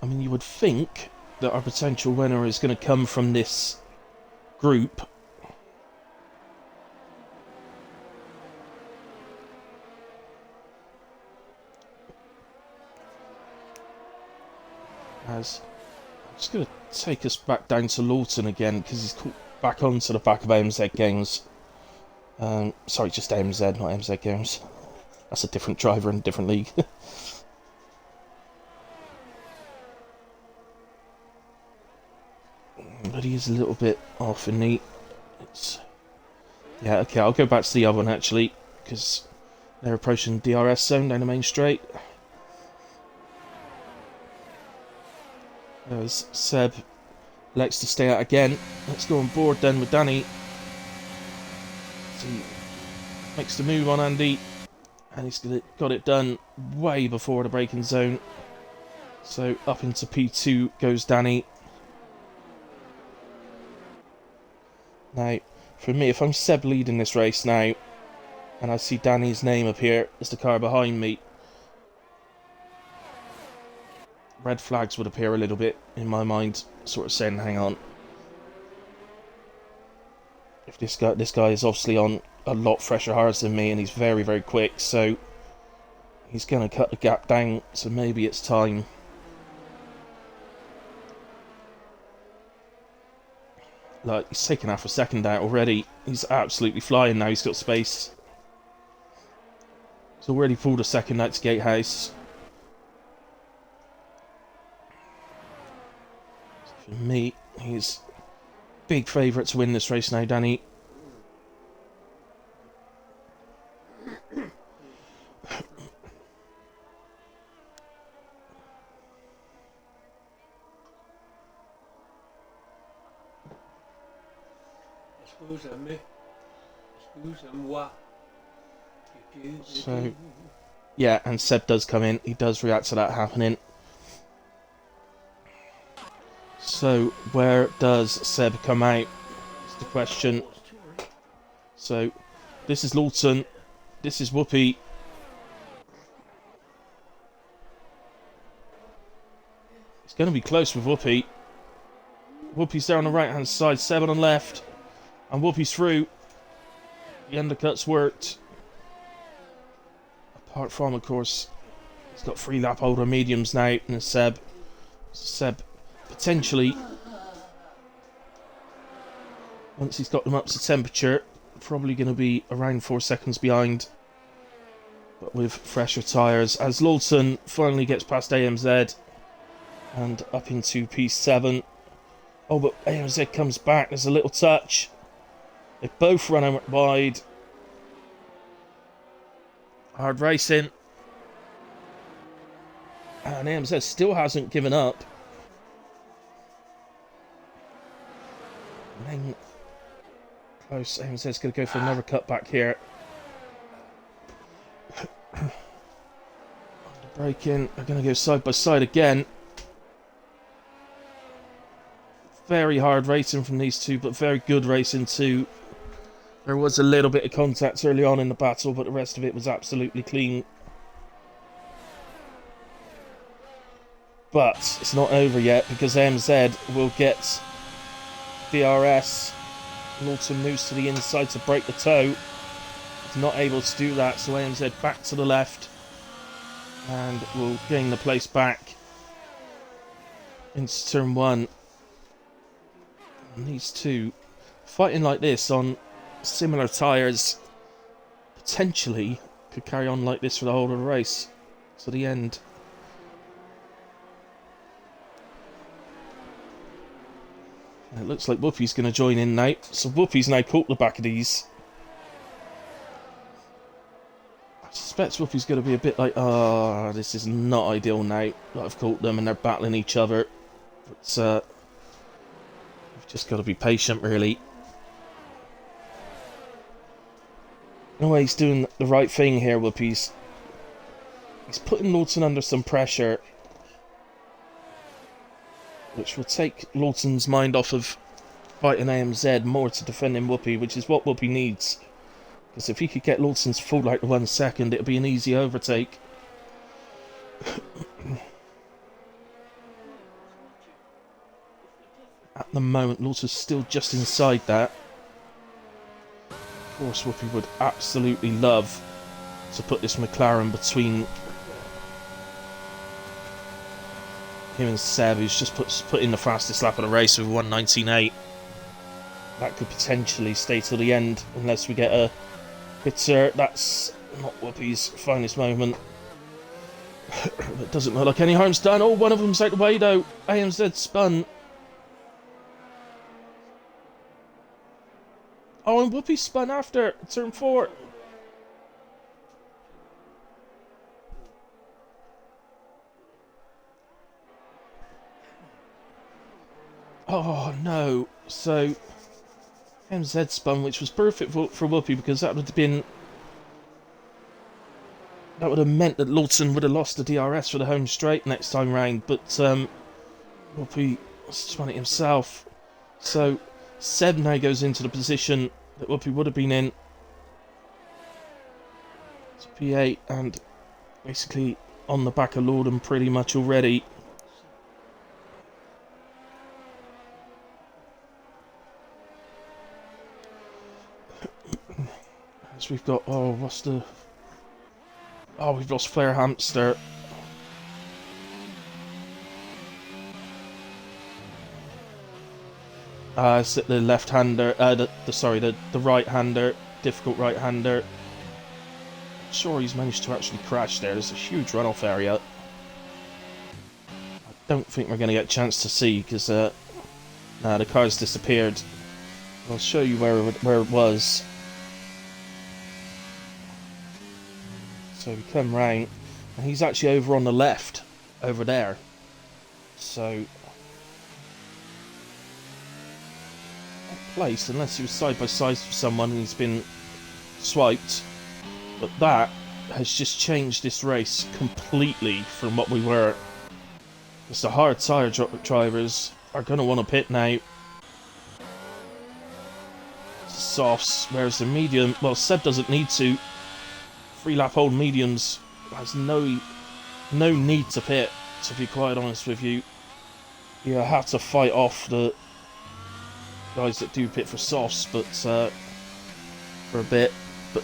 I mean, you would think that our potential winner is going to come from this group. As I'm just going to take us back down to Lawton again, because he's caught back onto the back of AMZ Games. Sorry, just AMZ, not AMZ Games. That's a different driver in a different league. But he is a little bit off in the... Yeah, okay, I'll go back to the other one actually, because they're approaching DRS zone down the main straight. As Seb elects to stay out again. Let's go on board then with Danny. So he makes the move on Andy, and he's got it done way before the braking zone. So up into P2 goes Danny. Now, for me, if I'm Seb leading this race now, and I see Danny's name appear as the car behind me, red flags would appear a little bit in my mind, sort of saying, hang on. If this guy is obviously on a lot fresher hards than me, and he's very, very quick, so he's going to cut the gap down, so maybe it's time. Like, he's taken half a second out already. He's absolutely flying now. He's got space. He's already pulled a second out to Gatehouse. For me, he's big favourite to win this race now, Danny. So, yeah, and Seb does come in. He does react to that happening. So, where does Seb come out? Is the question. So, this is Lawton. This is Whoopi. It's going to be close with Whoopi. Whoopi's there on the right hand side, Seb on the left. And Whoopi's through. The undercut's worked. Apart from, of course, he's got 3 lap older mediums now, and Seb Seb potentially, once he's got them up to temperature, probably going to be around 4 seconds behind, but with fresher tyres, as Lawton finally gets past AMZ and up into P7. Oh, but AMZ comes back. There's a little touch. They both run out wide. Hard racing. And AMZ still hasn't given up. And then close. AMZ's going to go for another cutback here. Braking. They're going to go side by side again. Very hard racing from these two, but very good racing too. There was a little bit of contact early on in the battle, but the rest of it was absolutely clean. But it's not over yet, because MZ will get DRS. Lawton moves to the inside to break the toe. He's not able to do that, so AMZ back to the left and will gain the place back into turn 1. And these two fighting like this on similar tyres potentially could carry on like this for the whole of the race to the end. And it looks like Whoopi's going to join in now. So Whoopi's now caught the back of these. I suspect Whoopi's going to be a bit like, oh, this is not ideal now that I've caught them and they're battling each other. But we've just got to be patient, really. In a way, he's doing the right thing here, Whoopi's. He's putting Lawton under some pressure, which will take Lawton's mind off of fighting AMZ more to defending Whoopi, which is what Whoopi needs. Because if he could get Lawton to fall like 1 second, it'll be an easy overtake. At the moment, Lawton's still just inside that. Of course, Whoopi would absolutely love to put this McLaren between him and Seb, who's just put in the fastest lap of the race with 1:19.8. That could potentially stay till the end, unless we get a hitter. That's not Whoopi's finest moment. It doesn't look like any harm's done. Oh, one of them's out the way though. AMZ spun. Oh, and Whoopi spun after turn 4. Oh no. So MZ spun, which was perfect for Whoopi, because that would have been, that would have meant that Lawton would have lost the DRS for the home straight next time round, but Whoopi spun it himself. So Seb now goes into the position that Whoopi would have been in. It's P8 and basically on the back of Lawton pretty much already. As we've got, oh, what's the... Oh, we've lost Flair Hamster. It's the left-hander, the right-hander, difficult right-hander. Sure, he's managed to actually crash there. There's a huge runoff area. I don't think we're going to get a chance to see, because the car's disappeared. I'll show you where it was. So we come round, and he's actually over on the left, over there. So place, unless he was side by side with someone and he's been swiped. But that has just changed this race completely from what we were. Because the hard tyre drivers are going to want to pit now. Softs, whereas the medium, well, Seb doesn't need to. 3-lap old mediums has no need to pit, to be quite honest with you. You have to fight off the guys that do pit for softs, but for a bit. But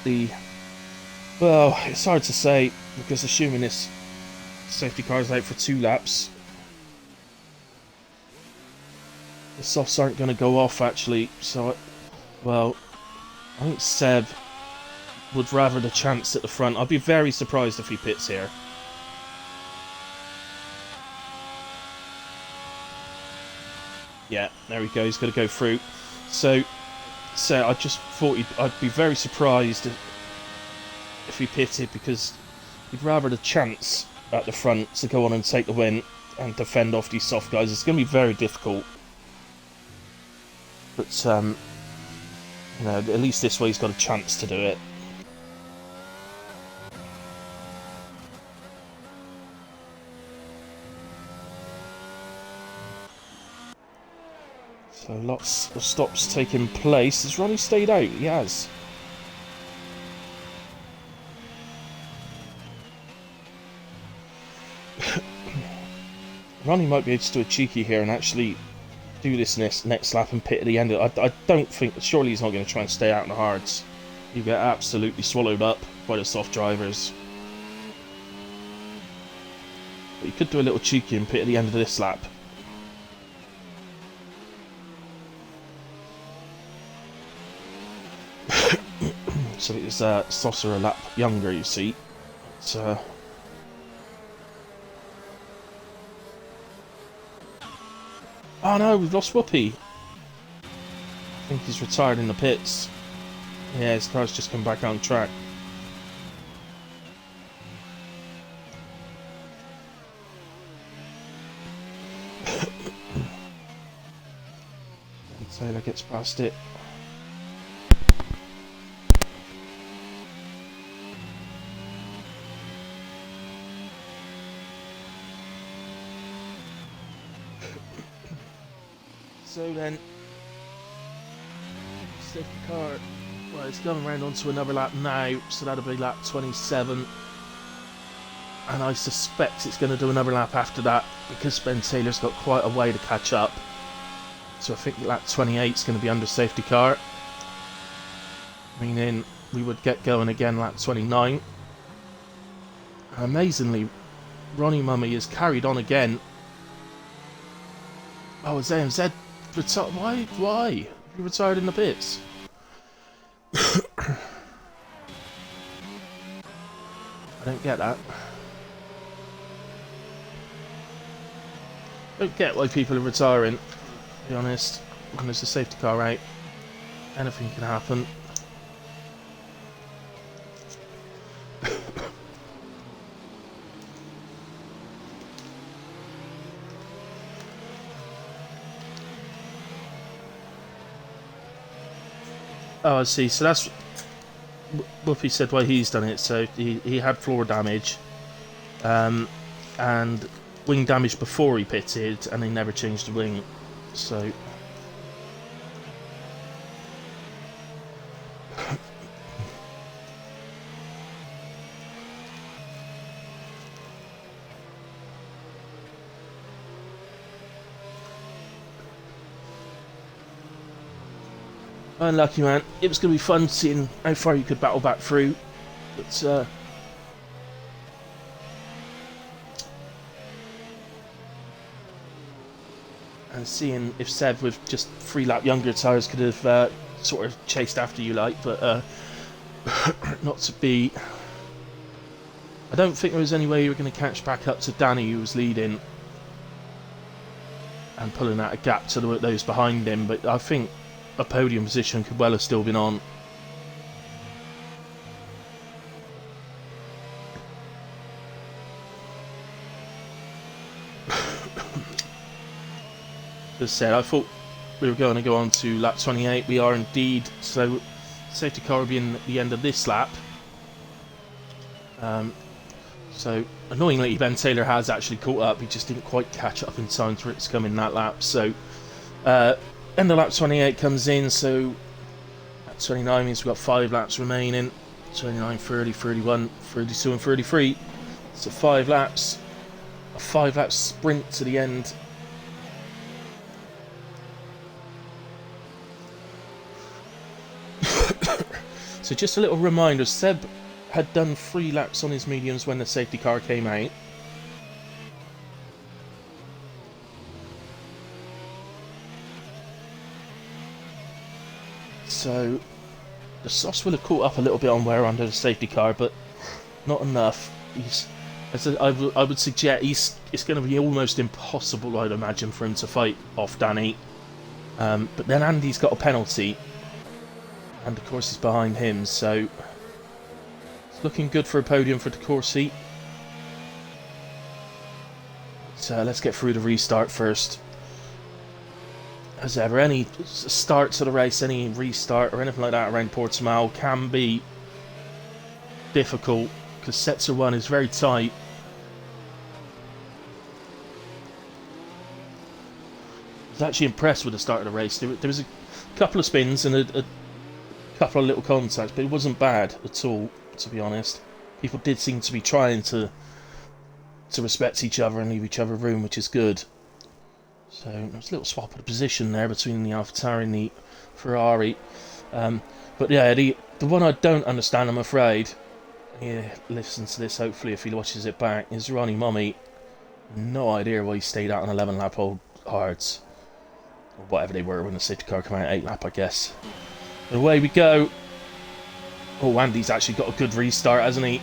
well, it's hard to say, because assuming this safety car is out for 2 laps, The softs aren't going to go off, actually, so, well, I think Seb would rather the chance at the front. I'd be very surprised if he pits here. Yeah, there we go, he's going to go through. So I just thought I'd be very surprised if he pitted, because he'd rather the chance at the front to go on and take the win and defend off these soft guys. It's going to be very difficult. But, you know, at least this way he's got a chance to do it. So lots of stops taking place. Has Ronnie stayed out? He has. Ronnie might be able to do a cheeky here and actually do this next lap and pit at the end. I don't think... Surely he's not going to try and stay out in the hards. You get absolutely swallowed up by the soft drivers. But you could do a little cheeky and pit at the end of this lap. So it's Saucer a lap younger, you see. It's, oh no, we've lost Whoopi. I think he's retired in the pits. Yeah, his car's just come back on track. Taylor gets past it. So then, safety car, well, it's going around onto another lap now, so that'll be lap 27. And I suspect it's going to do another lap after that, because Ben Taylor's got quite a way to catch up. So I think lap 28 is going to be under safety car, meaning we would get going again lap 29. And amazingly, Ronnie Mummy has carried on again. Oh, is AMZ retired? Why? You retired in the pits? I don't get that. Don't get why people are retiring, to be honest. When there's a safety car out, anything can happen. Oh, I see. So that's... Whoopi said why he's done it. So he had floor damage. And wing damage before he pitted, and he never changed the wing. So... Unlucky, man. It was going to be fun seeing how far you could battle back through, but and seeing if Seb with just 3 lap younger tyres could have sort of chased after you, like, but not to be. I don't think there was any way you were going to catch back up to Danny, who was leading and pulling out a gap to those behind him, but I think a podium position could well have still been on. As I said, I thought we were going to go on to lap 28. We are indeed. So safety car will be in at the end of this lap. So annoyingly, Ben Taylor has actually caught up. He just didn't quite catch up in time for it to come in that lap. So end of lap 28 comes in, so lap 29 means we've got 5 laps remaining. 29, 30, 31, 32 and 33. So 5 laps. A 5 lap sprint to the end. So just a little reminder, Seb had done 3 laps on his mediums when the safety car came out. So the sauce will have caught up a little bit on wear under the safety car, but not enough. I would suggest it's going to be almost impossible, I'd imagine, for him to fight off Danny. But then Andy's got a penalty, and of course he's behind him, so it's looking good for a podium for De Corsi. So let's get through the restart first. As ever, any start to the race, any restart or anything like that around Portimao can be difficult because sector 1 is very tight. I was actually impressed with the start of the race. There was a couple of spins and a couple of little contacts, but it wasn't bad at all, to be honest. People did seem to be trying to respect each other and leave each other room, which is good. So there's a little swap of the position there between the AlphaTauri and the Ferrari. But yeah, the one I don't understand, I'm afraid, he listens to this hopefully if he watches it back, is Ronnie Mummy. No idea why he stayed out on 11 lap old hards. Or whatever they were when the safety car came out, 8 lap I guess. And away we go. Oh, Andy's actually got a good restart, hasn't he?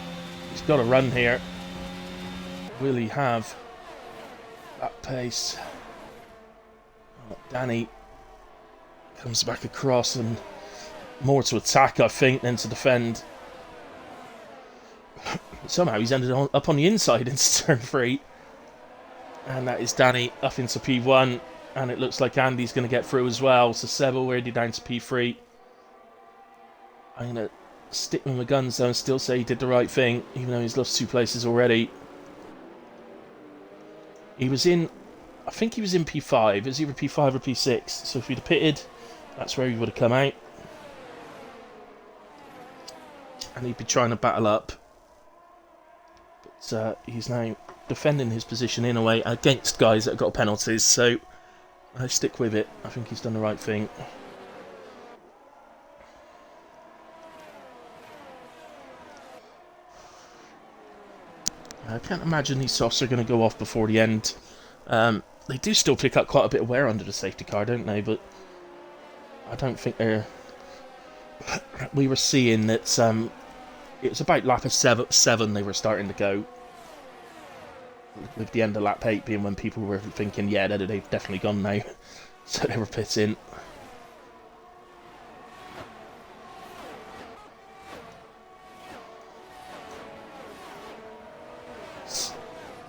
He's got a run here. Will he have that pace? Oh, Danny comes back across and more to attack, I think, than to defend. Somehow he's ended up on the inside into turn 3. And that is Danny up into P1. And it looks like Andy's going to get through as well. So Seb already down to P3. I'm going to stick with my guns though and still say he did the right thing, even though he's lost 2 places already. He was in, I think he was in P5. It was either P5 or P6. So if he'd have pitted, that's where he would have come out. And he'd be trying to battle up. But he's now defending his position in a way against guys that have got penalties. So I stick with it. I think he's done the right thing. I can't imagine these softs are going to go off before the end. They do still pick up quite a bit of wear under the safety car, don't they? But I don't think they're... We were seeing that it was about lap of 7 they were starting to go. With the end of lap 8 being when people were thinking, yeah, they've definitely gone now. So they were pitting.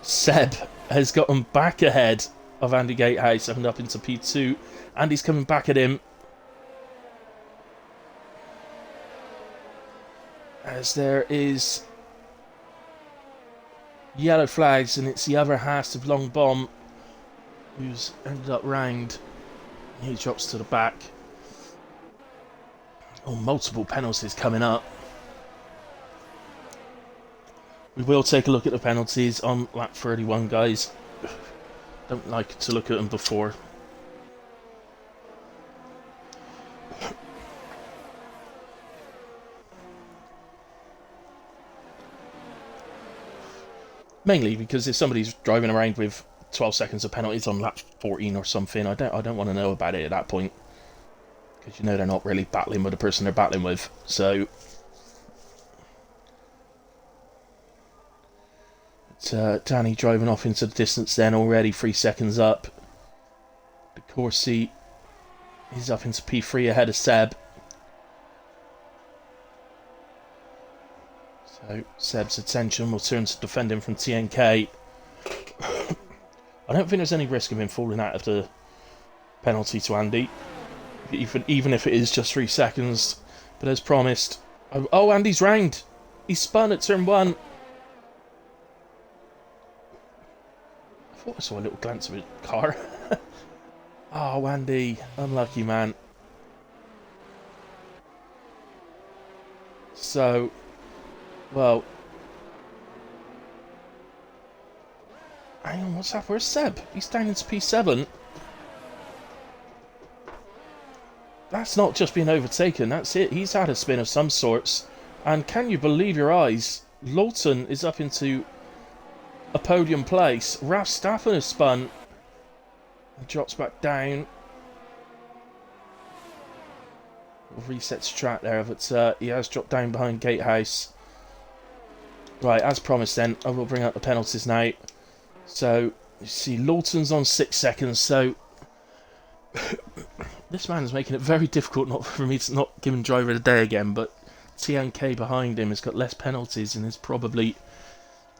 Seb has gotten back ahead of Andy Gatehouse and up into P2. Andy's coming back at him. As there is yellow flags, and it's the other half of Long Bomb who's ended up round. He drops to the back. Oh, multiple penalties coming up. We will take a look at the penalties on lap 31, guys. Don't like to look at them before. Mainly because if somebody's driving around with 12 seconds of penalties on lap 14 or something, I don't want to know about it at that point. Because you know they're not really battling with the person they're battling with. So Danny driving off into the distance then already, 3 seconds up. De Corsi is up into P3 ahead of Seb. So Seb's attention will turn to defending from TNK. I don't think there's any risk of him falling out of the penalty to Andy. Even if it is just 3 seconds. But as promised... Oh, Andy's round! He spun at turn 1. I thought I saw a little glance of his car. Oh, Andy. Unlucky, man. So... Well... Hang on, what's that? Where's Seb? He's down into P7. That's not just being overtaken, that's it. He's had a spin of some sorts. And can you believe your eyes? Lawton is up into a podium place. Ralph Staffen has spun. He drops back down. Resets track there, but he has dropped down behind Gatehouse. Right, as promised then, I will bring up the penalties now. So, you see Lawton's on 6 seconds, so this man's making it very difficult not for me to not give him driver of the day again, but TNK behind him has got less penalties and is probably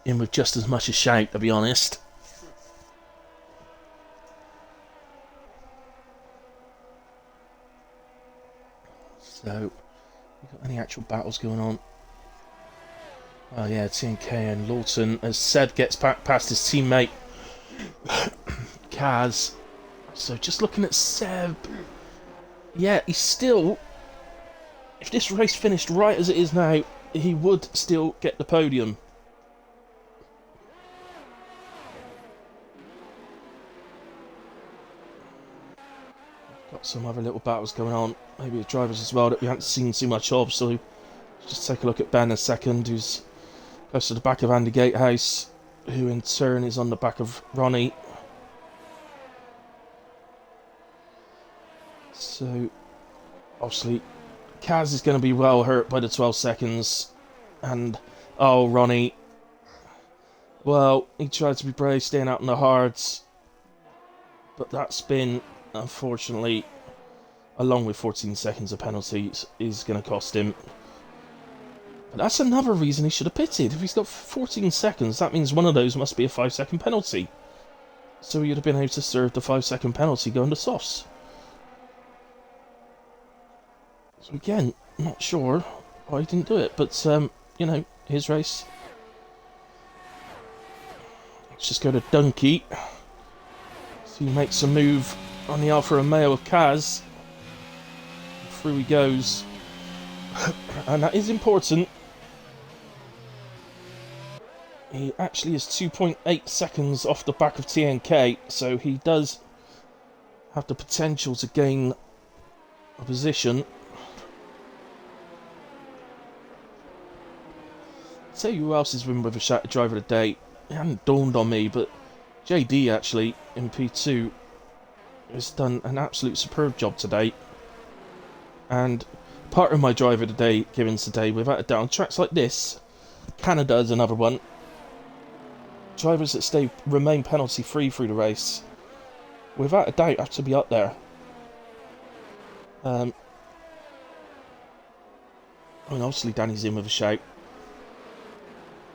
in with just as much a shout, to be honest. So, you got any actual battles going on? Oh yeah, TNK and Lawton as Seb gets back past his teammate Kaz. So just looking at Seb, yeah, he's still, if this race finished right as it is now, he would still get the podium. Got some other little battles going on, maybe the drivers as well that we haven't seen too much of, so just take a look at Ben in a second, who's close to the back of Andy Gatehouse, who in turn is on the back of Ronnie. So, obviously, Kaz is going to be well hurt by the 12 seconds. And, oh, Ronnie. Well, he tried to be brave, staying out in the hards. But that spin, unfortunately, along with 14 seconds of penalties, is going to cost him. But that's another reason he should have pitted. If he's got 14 seconds, that means one of those must be a 5-second penalty. So he would have been able to serve the 5-second penalty going to softs. So again, not sure why he didn't do it, but you know, his race. Let's just go to Dunkey. So he makes a move on the Alfa Romeo of Kaz. Through he goes. And that is important. He actually is 2.8 seconds off the back of TNK, so he does have the potential to gain a position. Tell you who else has been with a shot at driver of the day. It hadn't dawned on me, but JD actually in P2 has done an absolute superb job today. And part of my driver of the day given today, without a doubt, on tracks like this, Canada is another one. Drivers that remain penalty free through the race, without a doubt, have to be up there. I mean, obviously Danny's in with a shout,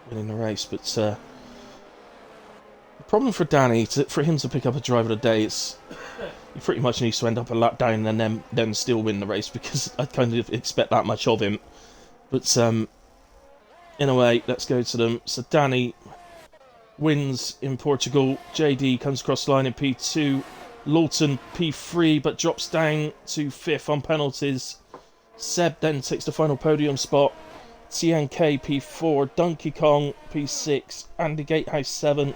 winning the race, but the problem for Danny, for him to pick up a driver of the day, is he pretty much needs to end up a lap down and then still win the race, because I kind of expect that much of him. But in a way, let's go to them. So Danny wins in Portugal. JD comes across the line in P2. Lawton P3, but drops down to 5th on penalties. Seb then takes the final podium spot. TNK P4, Donkey Kong P6, Andy Gatehouse 7,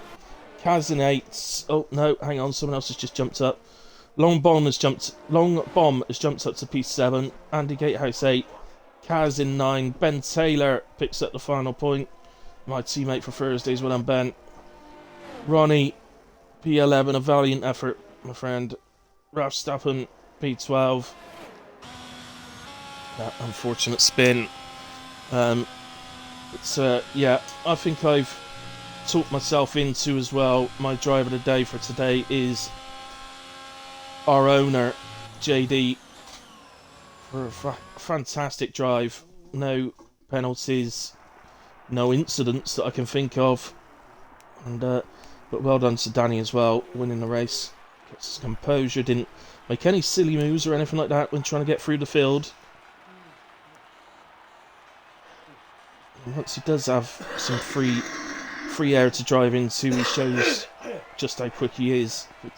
Kaz in 8. Oh no, hang on, someone else has just jumped up. Long Bomb has jumped up to P7, Andy Gatehouse 8, Kaz in 9, Ben Taylor picks up the final point. My teammate for Thursdays, well done Ben. Ronnie P11, a valiant effort, my friend. Ralph Stappen P12. That unfortunate spin. Yeah, I think I've talked myself into as well. My driver of the day for today is our owner, JD, for a fantastic drive. No penalties, no incidents that I can think of. And but well done to Danny as well, winning the race. Gets his composure, didn't make any silly moves or anything like that when trying to get through the field. And once he does have some free air to drive into, he shows just how quick he is. But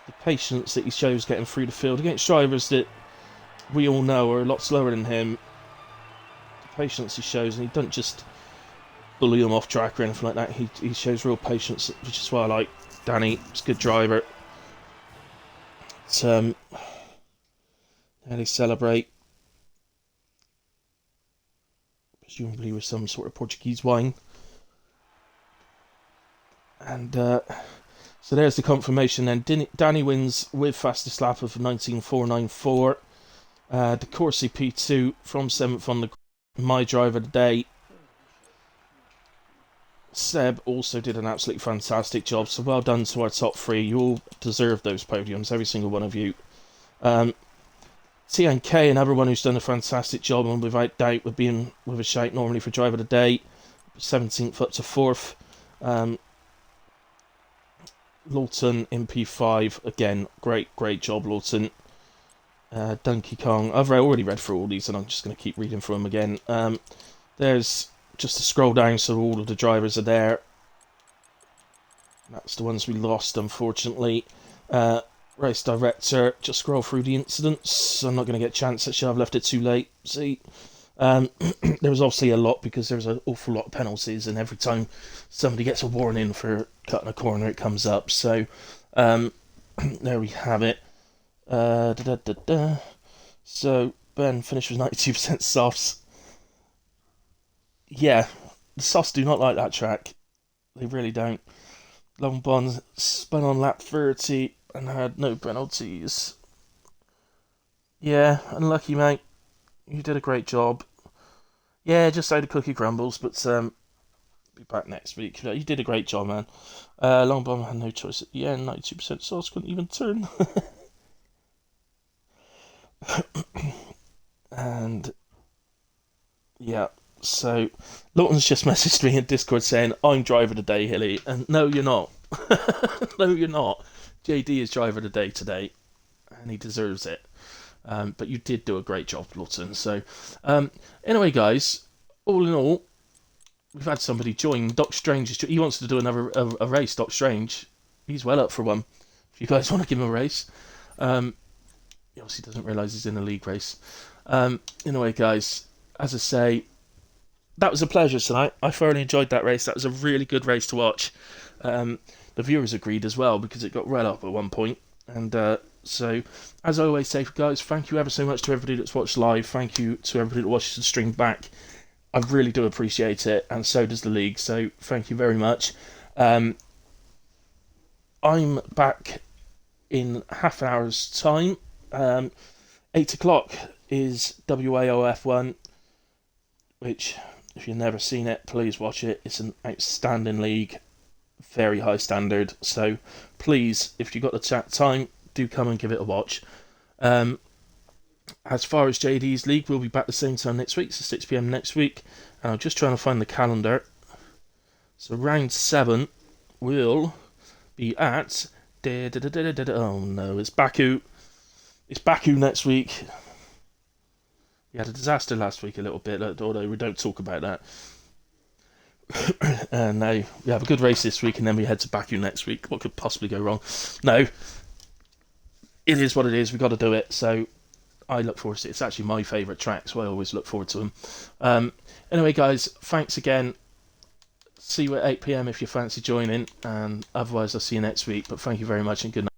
the patience that he shows getting through the field against drivers that we all know are a lot slower than him. The patience he shows, and he doesn't just bully him off track or anything like that. He shows real patience, which is why I like Danny. He's a good driver. Now they celebrate, presumably with some sort of Portuguese wine. And So there's the confirmation then. Danny wins with fastest lap of 19.494. De Corsi P2 from 7th on the my driver today. Seb also did an absolutely fantastic job, so well done to our top three. You all deserve those podiums, every single one of you. TNK, another one who's done a fantastic job, and without doubt would be in with a shout normally for driver today. 17th up to 4th. Lawton in P5, again, great job, Lawton. Donkey Kong, I've already read through all these and I'm just going to keep reading through them again. There's just to scroll down so all of the drivers are there. That's the ones we lost, unfortunately. Race director, just scroll through the incidents. I'm not going to get a chance, actually, I've left it too late. See, there was obviously a lot because there was an awful lot of penalties, and every time somebody gets a warning for cutting a corner, it comes up. So, there we have it. So, Ben finished with 92% softs. Yeah, the softs do not like that track. They really don't. Long Bond spun on lap 30 and had no penalties. Yeah, unlucky, mate. You did a great job. Yeah, just so the cookie crumbles, but be back next week. You did a great job, man. Long Bomb had no choice at the end. 92% sauce, couldn't even turn. And yeah, so Lawton's just messaged me in Discord saying, I'm driver today, Hilly. And no, you're not. No, you're not. JD is driver today, and he deserves it. But you did do a great job, Lawton. So, anyway, guys, all in all, we've had somebody join. Doc Strange, he wants to do another a race, Doc Strange. He's well up for one. If you guys want to give him a race. He obviously doesn't realise he's in a league race. Anyway, guys, as I say, that was a pleasure tonight. I thoroughly enjoyed that race. That was a really good race to watch. The viewers agreed as well because it got well up at one point. And so, as I always say, guys, thank you ever so much to everybody that's watched live. Thank you to everybody that watches the stream back. I really do appreciate it, and so does the league. So, thank you very much. I'm back in half an hour's time. 8 o'clock is WAOF1, which, if you've never seen it, please watch it. It's an outstanding league, very high standard. So please, if you've got the time, do come and give it a watch. As far as JD's League, we'll be back the same time next week, so 6 PM next week. And I'm just trying to find the calendar. So round 7 will be at... Oh no, it's Baku. It's Baku next week. We had a disaster last week a little bit, although we don't talk about that. And now we have a good race this week, and then we head to Baku next week. What could possibly go wrong? No, it is what it is. We've got to do it. So I look forward to it. It's actually my favourite track, so I always look forward to them. Anyway, guys, thanks again. See you at 8 PM if you fancy joining, and otherwise I'll see you next week. But thank you very much and good night.